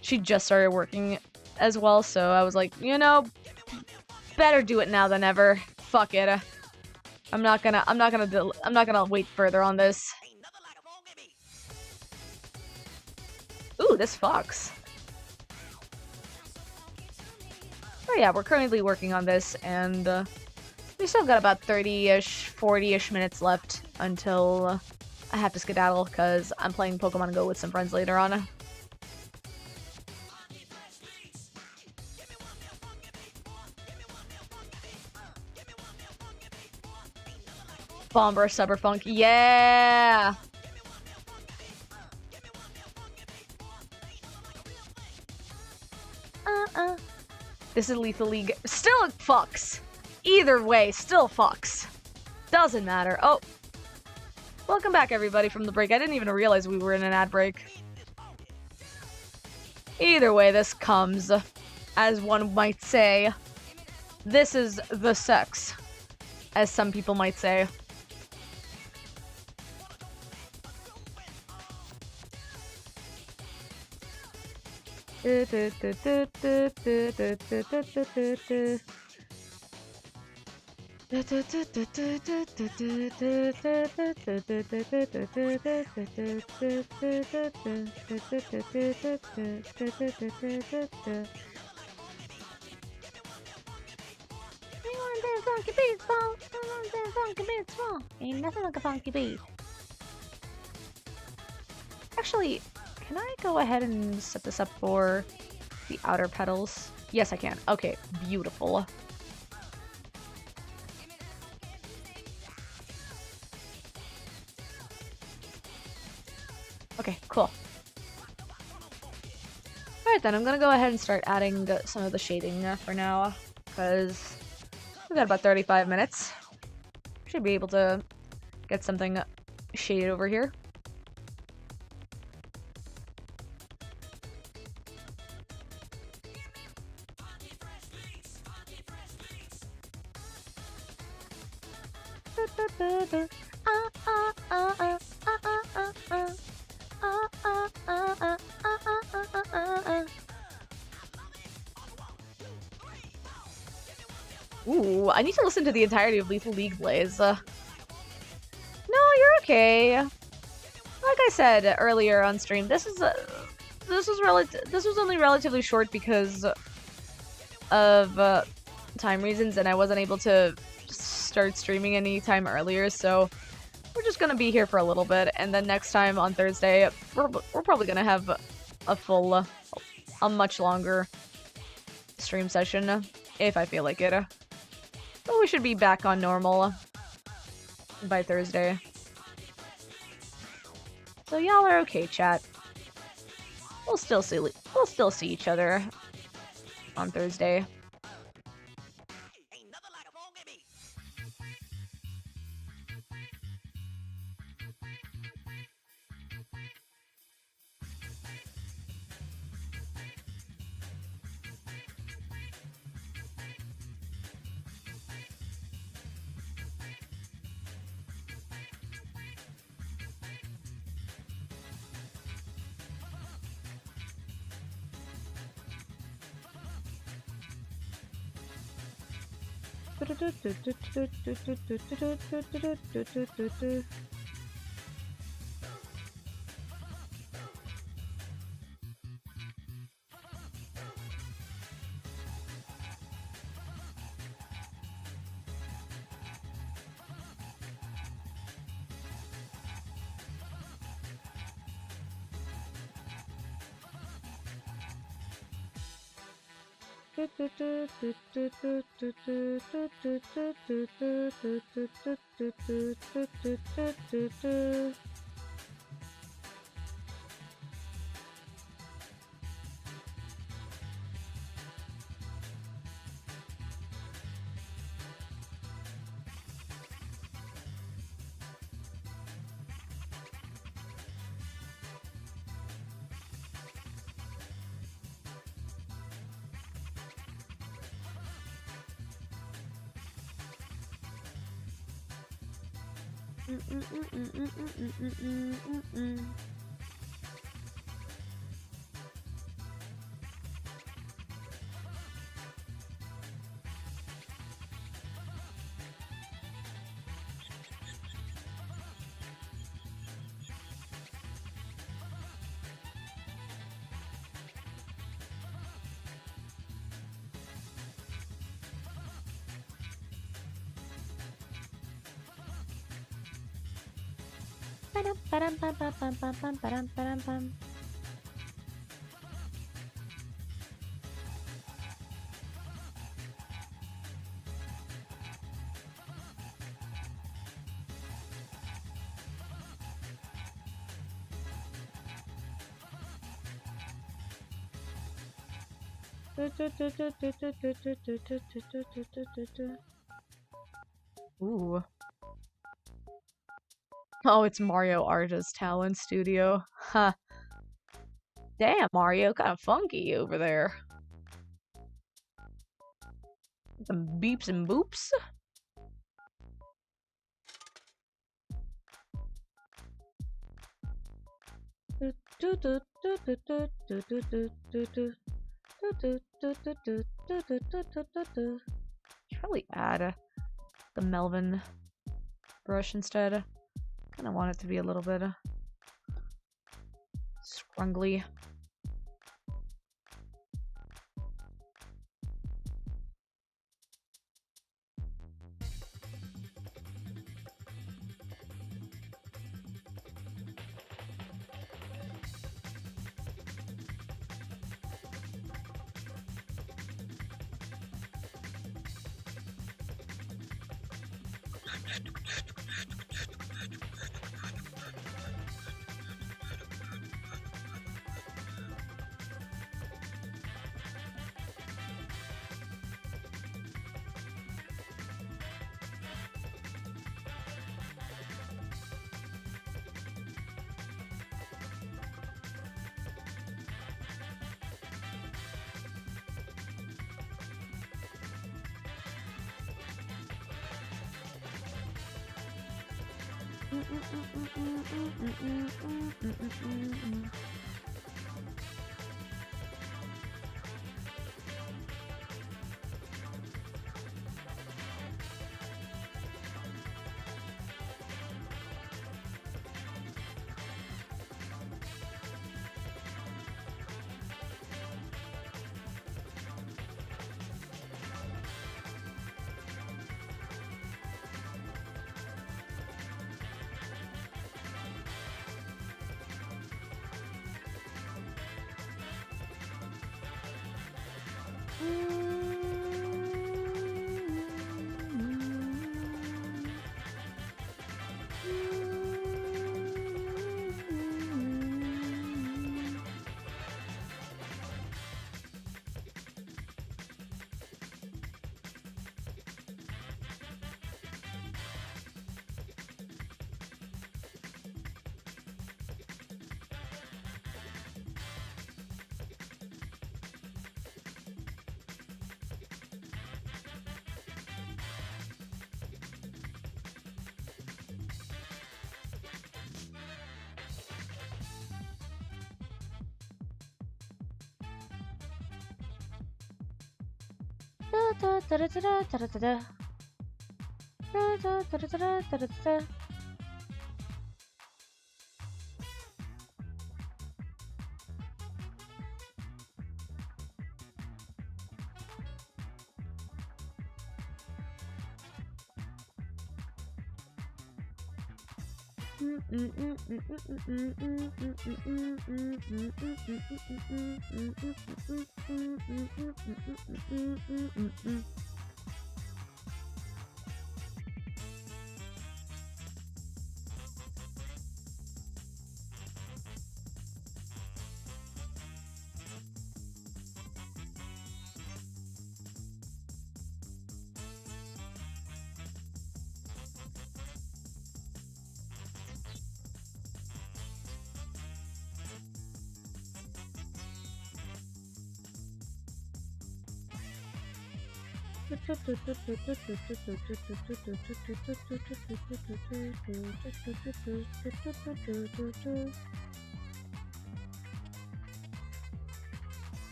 she just started working as well, so I was like, you know, better do it now than ever. Fuck it. I'm not gonna wait further on this. Ooh, this fox. Oh yeah, we're currently working on this, and we still got about 30-ish, 40-ish minutes left until I have to skedaddle, because I'm playing Pokemon Go with some friends later on. Bomber Cyberpunk, yeah! This is Lethal League. Still it fucks! Either way, still fucks. Doesn't matter. Oh. Welcome back, everybody, from the break. I didn't even realize we were in an ad break. Either way, this comes, as one might say. This is the sex, as some people might say. Funky beats, ball. Funky beats, ball. Ain't nothing like a funky beat. Actually, can I go ahead and set this up for the outer petals? Yes, I can. Okay, beautiful. Okay, cool. Alright then, I'm gonna go ahead and start adding some of the shading for now, because we've got about 35 minutes. Should be able to get something shaded over here. Ooh, I need to listen to the entirety of Lethal League Blaze. No, you're okay. Like I said earlier on stream, this was only relatively short because of time reasons, and I wasn't able to start streaming any time earlier, so we're just gonna be here for a little bit, and then next time on Thursday, we're probably gonna have a much longer stream session, if I feel like it. But we should be back on normal by Thursday. So y'all are okay, chat. We'll still see each other on Thursday. Ooh. Oh, it's Mario Artist Talent Studio. Huh. Damn, Mario, kind of funky over there. Some beeps and boops. Should probably add the Melvin brush instead. Kind of want it to be a little bit scrungly.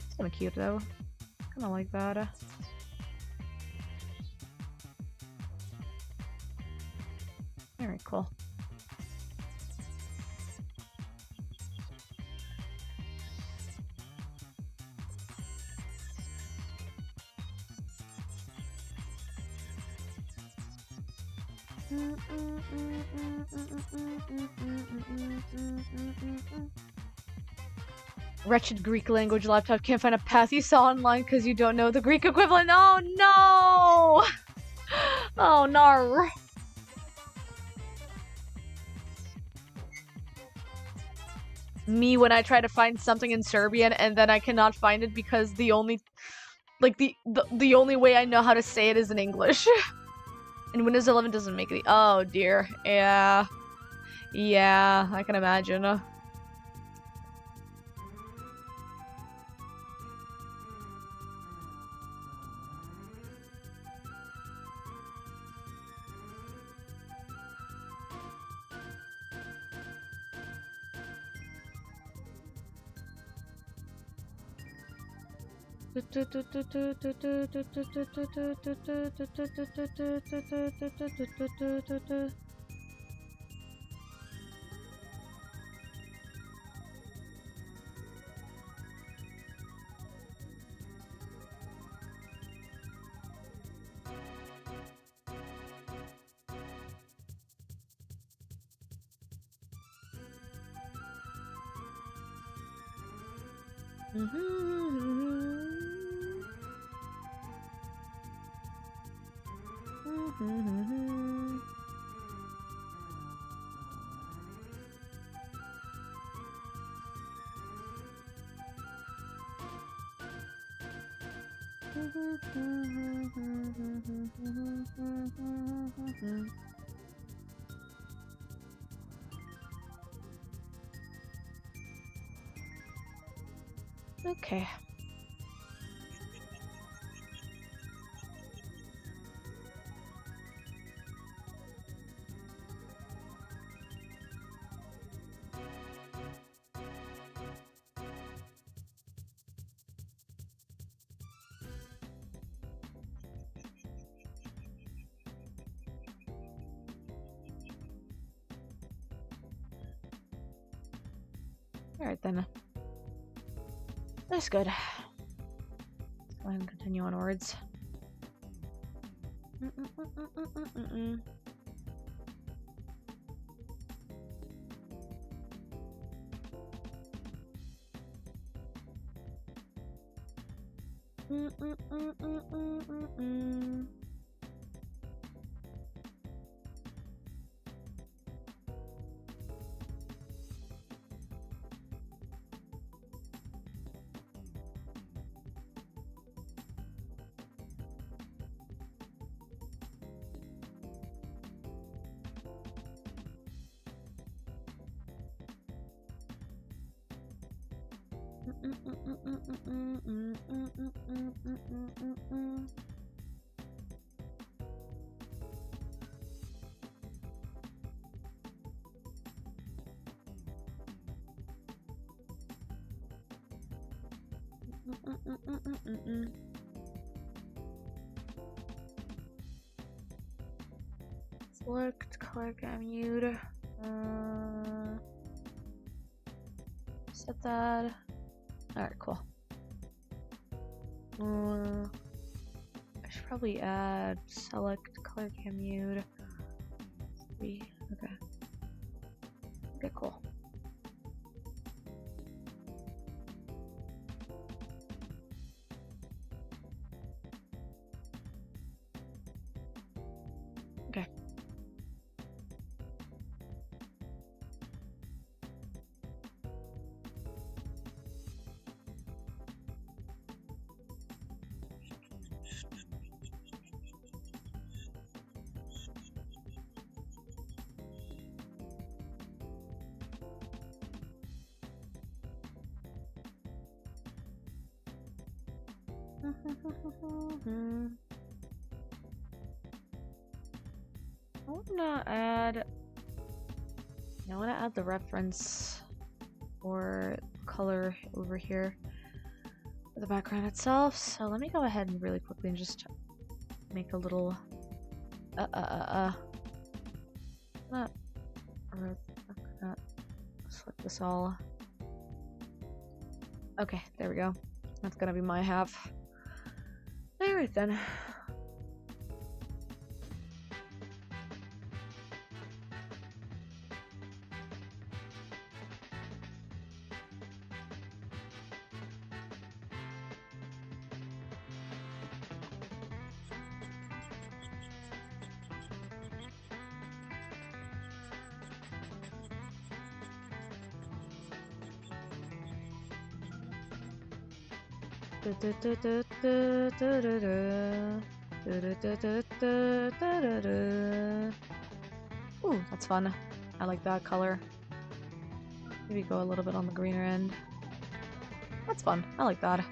It's kind of cute though. Kind of like that. Alright, cool. Wretched Greek language laptop can't find a path you saw online because you don't know the Greek equivalent. Oh no! Oh no! Me when I try to find something in Serbian and then I cannot find it because the only, like the only way I know how to say it is in English. And Windows 11 doesn't make it. Oh dear. Yeah. Yeah, I can imagine. Okay. Alright then. That's good. Let's go ahead and continue onwards. Select color gamut. Set that. Alright, cool. I should probably add select color gamut. Okay. Okay, cool. Okay. I want to add the reference for color over here for the background itself. So let me go ahead and really quickly and just make a little Not. Select this all. Okay, there we go. That's gonna be my half. Alright then. Ooh, that's fun. I like that color. Maybe go a little bit on the greener end. That's fun. I like that.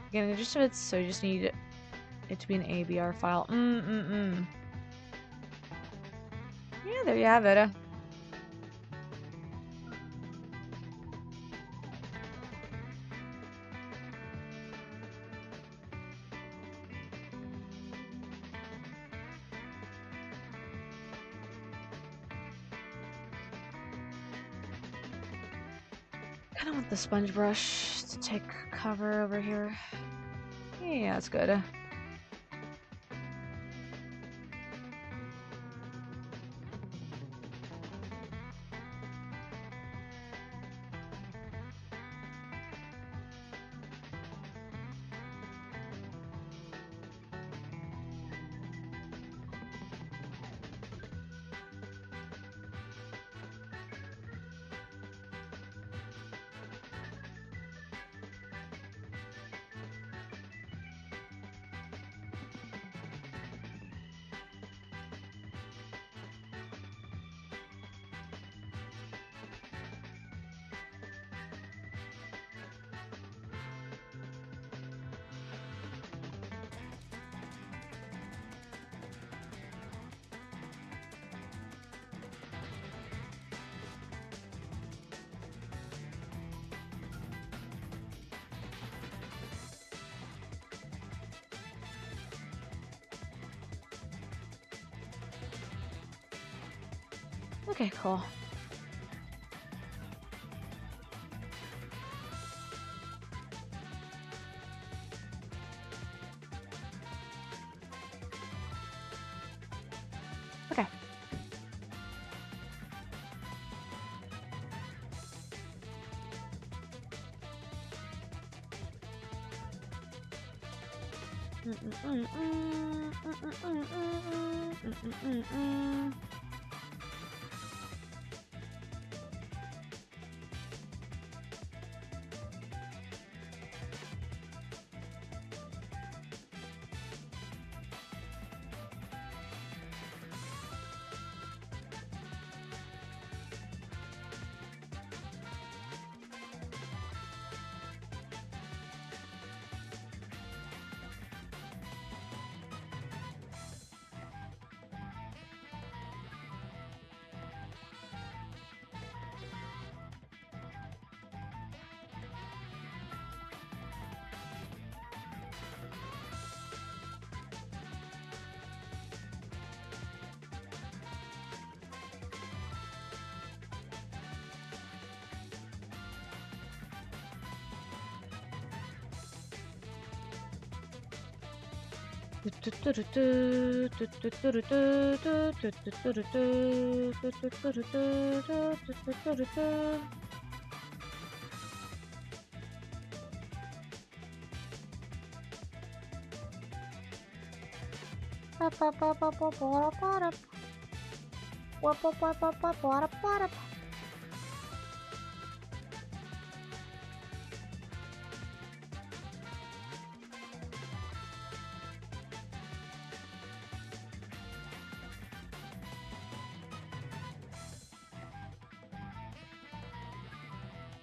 Again, just if so you just need it to be an ABR file. Yeah, there you have it. Kind of want the sponge brush to take cover over here. Yeah, that's good. Okay, cool. Okay.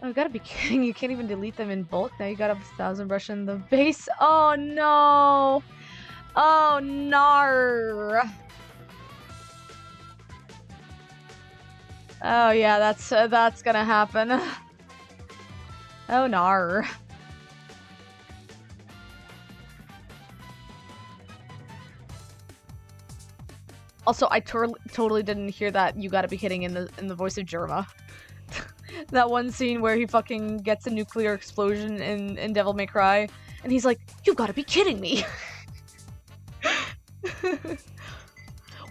Oh, you gotta be kidding. You can't even delete them in bulk. Now you got a 1,000 brush in the base. Oh no! Oh nar! Oh yeah, that's gonna happen. Oh nar. Also, I totally didn't hear that you gotta be kidding in the voice of Jerma. That one scene where he fucking gets a nuclear explosion in Devil May Cry, and he's like, "You gotta be kidding me!"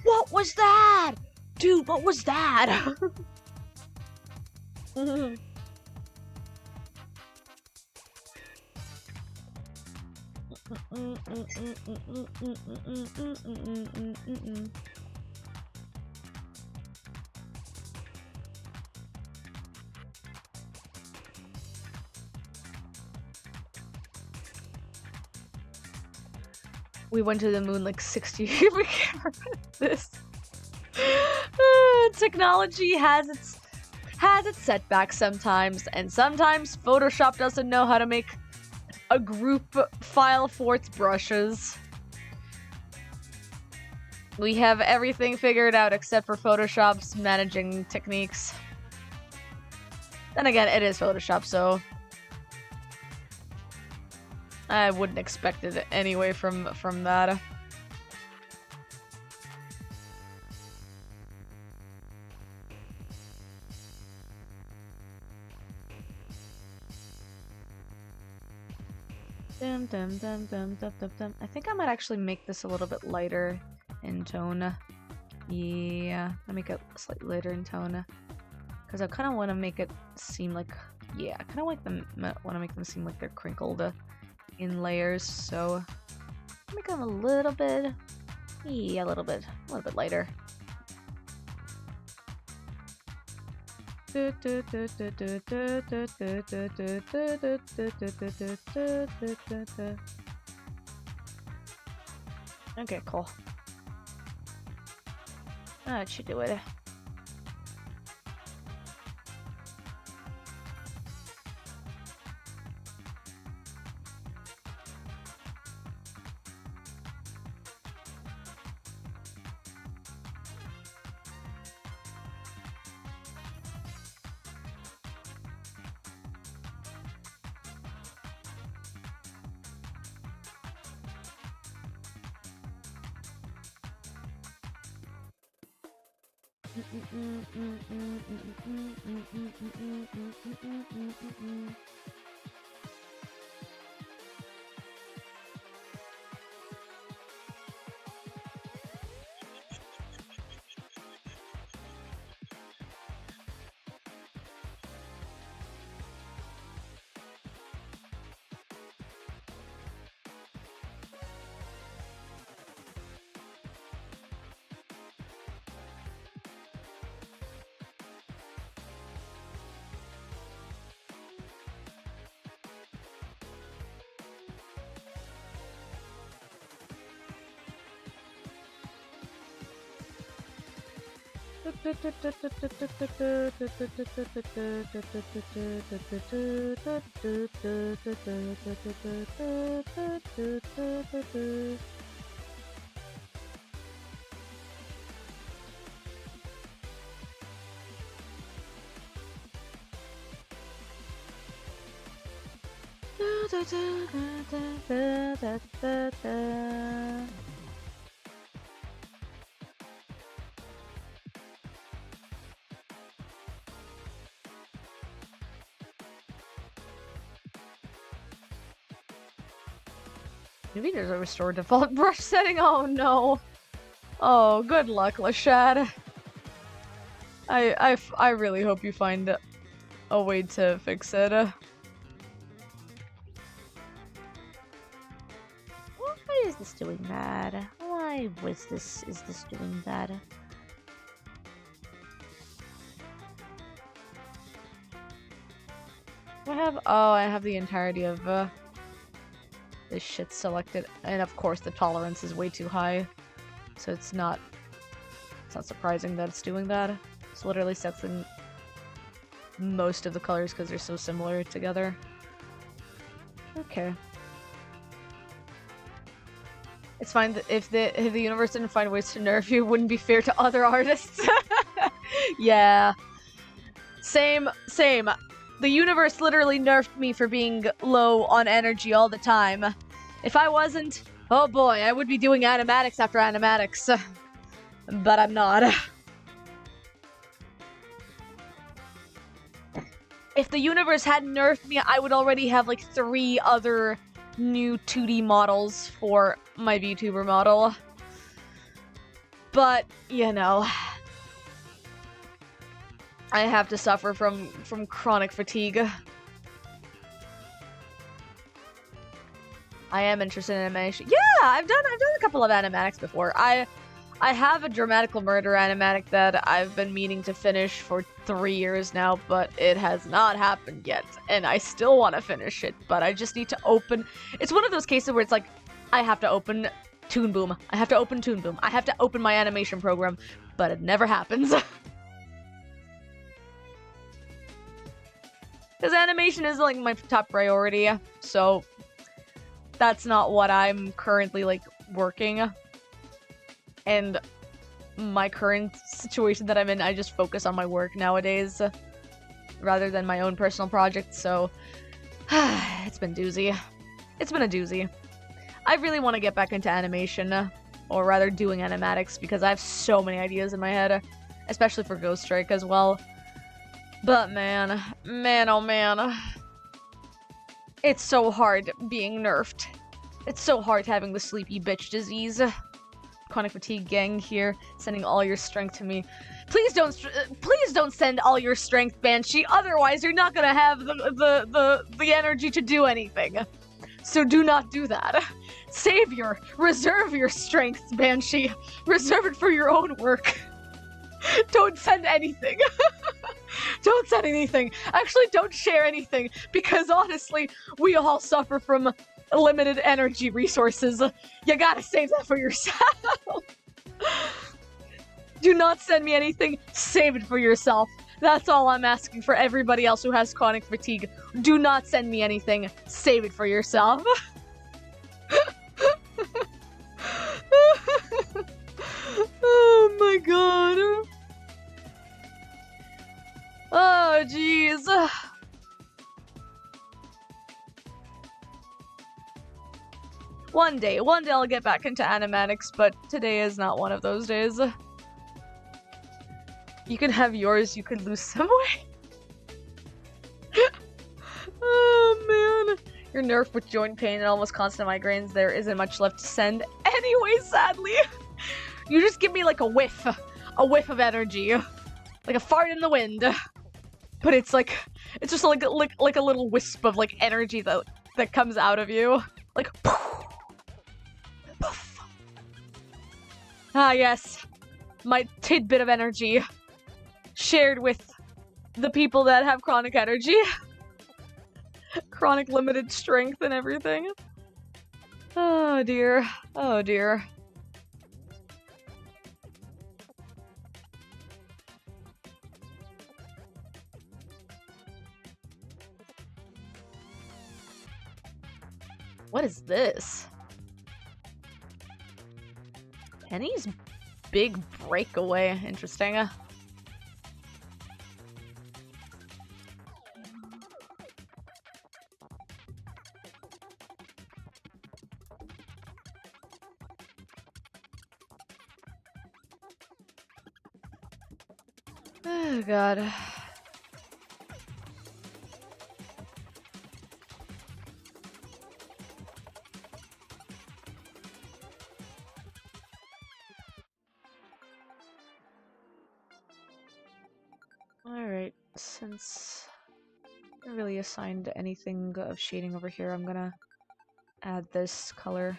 What was that? Dude, what was that? We went to the moon like 60 years ago. This technology has its setbacks sometimes, and sometimes Photoshop doesn't know how to make a group file for its brushes. We have everything figured out except for Photoshop's managing techniques. Then again, it is Photoshop, so I wouldn't expect it anyway from that. I think I might actually make this a little bit lighter in tone. Yeah, I'll make it slightly lighter in tone. Because I kind of want to make it seem like... Yeah, I kind of want to make them seem like they're crinkled in layers, so... make them a little bit... Yeah, a little bit lighter. Okay, cool. That should do it. Maybe there's a restore default brush setting. Oh no. Oh, good luck, Lashad. I really hope you find a way to fix it. Why is this doing that? Why is this doing that? I have the entirety of this shit selected, and of course the tolerance is way too high, so it's not surprising that it's doing that. It's literally selecting most of the colors because they're so similar together. Okay. It's fine that if the universe didn't find ways to nerf you, it wouldn't be fair to other artists. Yeah. Same. The universe literally nerfed me for being low on energy all the time. If I wasn't, oh boy, I would be doing animatics after animatics. But I'm not. If the universe hadn't nerfed me, I would already have like 3 other new 2D models for my VTuber model. But, you know, I have to suffer from chronic fatigue. I am interested in animation. Yeah, I've done a couple of animatics before. I have a dramatical murder animatic that I've been meaning to finish for 3 years now, but it has not happened yet, and I still want to finish it, but I just need to open... It's one of those cases where it's like, I have to open Toon Boom. I have to open Toon Boom. I have to open my animation program, but it never happens. Because animation is like my top priority, so that's not what I'm currently like working. And my current situation that I'm in, I just focus on my work nowadays rather than my own personal projects, so it's been doozy. It's been a doozy. I really want to get back into animation, or rather doing animatics, because I have so many ideas in my head, especially for Ghost Strike as well. But man, oh man, it's so hard being nerfed. It's so hard having the sleepy bitch disease. Chronic fatigue gang here, sending all your strength to me. Please don't send all your strength, Banshee. Otherwise, you're not gonna have the energy to do anything. So do not do that. Reserve your strength, Banshee. Reserve it for your own work. Don't send anything. Don't send anything. Actually, don't share anything, because honestly, we all suffer from limited energy resources. You gotta save that for yourself. Do not send me anything. Save it for yourself. That's all I'm asking for everybody else who has chronic fatigue. Do not send me anything. Save it for yourself. Oh my god. Oh jeez. One day I'll get back into animatics, but today is not one of those days. You can have yours, you could lose some weight. Oh man. You're nerfed with joint pain and almost constant migraines. There isn't much left to send. Anyway, sadly. You just give me like a whiff of energy. Like a fart in the wind. But it's like, it's just like a little wisp of like energy that comes out of you. Like, poof. Poof. Ah yes, my tidbit of energy shared with the people that have chronic energy. Chronic limited strength and everything. Oh dear, oh dear. What is this? Penny's big breakaway. Interesting. Oh god. since I haven't really assigned anything of shading over here, I'm gonna add this color.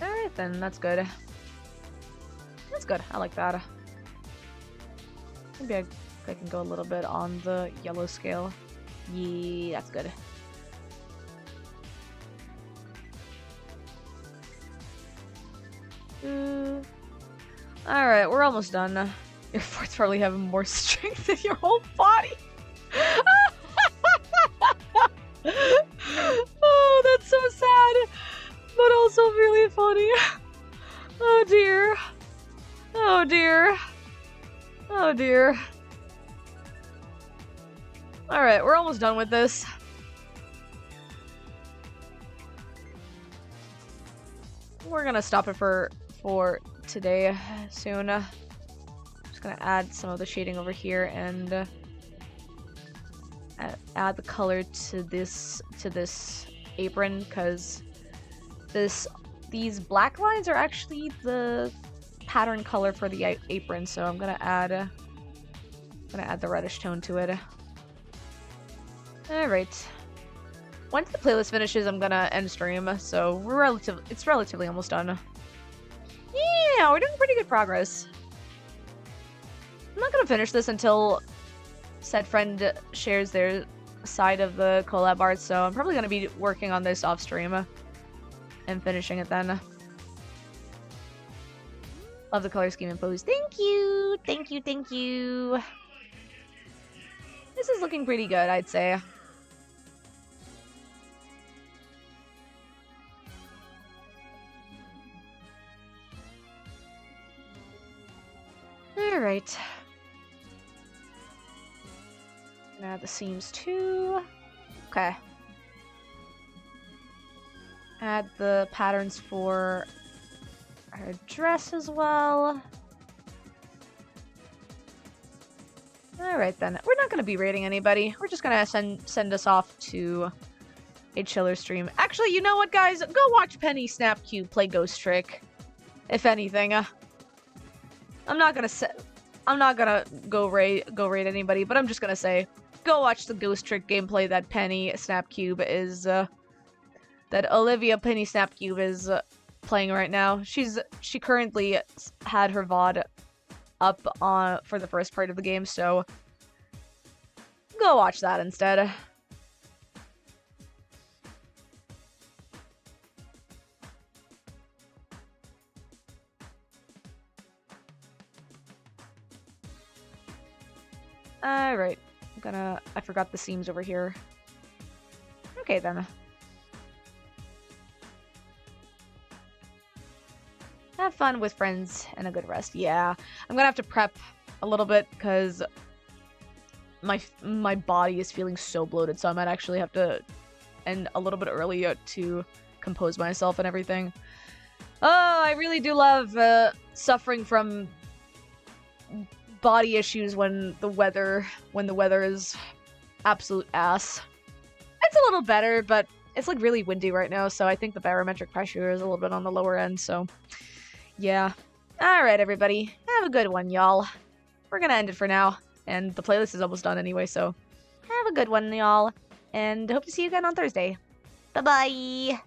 Alright then, that's good. That's good, I like that. Maybe I can go a little bit on the yellow scale. Yeah, that's good. Alright, we're almost done. Your forts probably have more strength than your whole body. Oh, that's so sad, but also really funny. Oh dear. Oh dear. Oh dear. Alright, we're almost done with this. We're gonna stop it for today soon. Just gonna add some of the shading over here and add the color to this apron, because these black lines are actually the pattern color for the apron, so I'm gonna add the reddish tone to it. Alright. Once the playlist finishes, I'm gonna end stream, so it's relatively almost done. Yeah, we're doing pretty good progress. I'm not gonna finish this until said friend shares their side of the collab art, so I'm probably gonna be working on this off stream and finishing it then. Love the color scheme and pose. Thank you! Thank you, thank you! This is looking pretty good, I'd say. Alright. Gonna add the seams too. Okay. Add the patterns for her dress as well. Alright then. We're not gonna be rating anybody. We're just gonna send us off to a chiller stream. Actually, you know what, guys? Go watch Penny Snapcube play Ghost Trick. If anything. I'm not gonna go rate anybody, but I'm just gonna say, go watch the Ghost Trick gameplay that Penny Snapcube is, that Olivia Penny Snapcube is playing right now. She currently had her VOD up on for the first part of the game, so go watch that instead. Alright. I forgot the seams over here. Okay then. Have fun with friends and a good rest. Yeah. I'm gonna have to prep a little bit because my body is feeling so bloated, so I might actually have to end a little bit early to compose myself and everything. Oh, I really do love suffering from body issues when the weather is absolute ass. It's a little better, but it's like really windy right now, so I think the barometric pressure is a little bit on the lower end, so yeah. Alright, everybody. Have a good one, y'all. We're gonna end it for now, and the playlist is almost done anyway, so have a good one, y'all, and hope to see you again on Thursday. Bye-bye!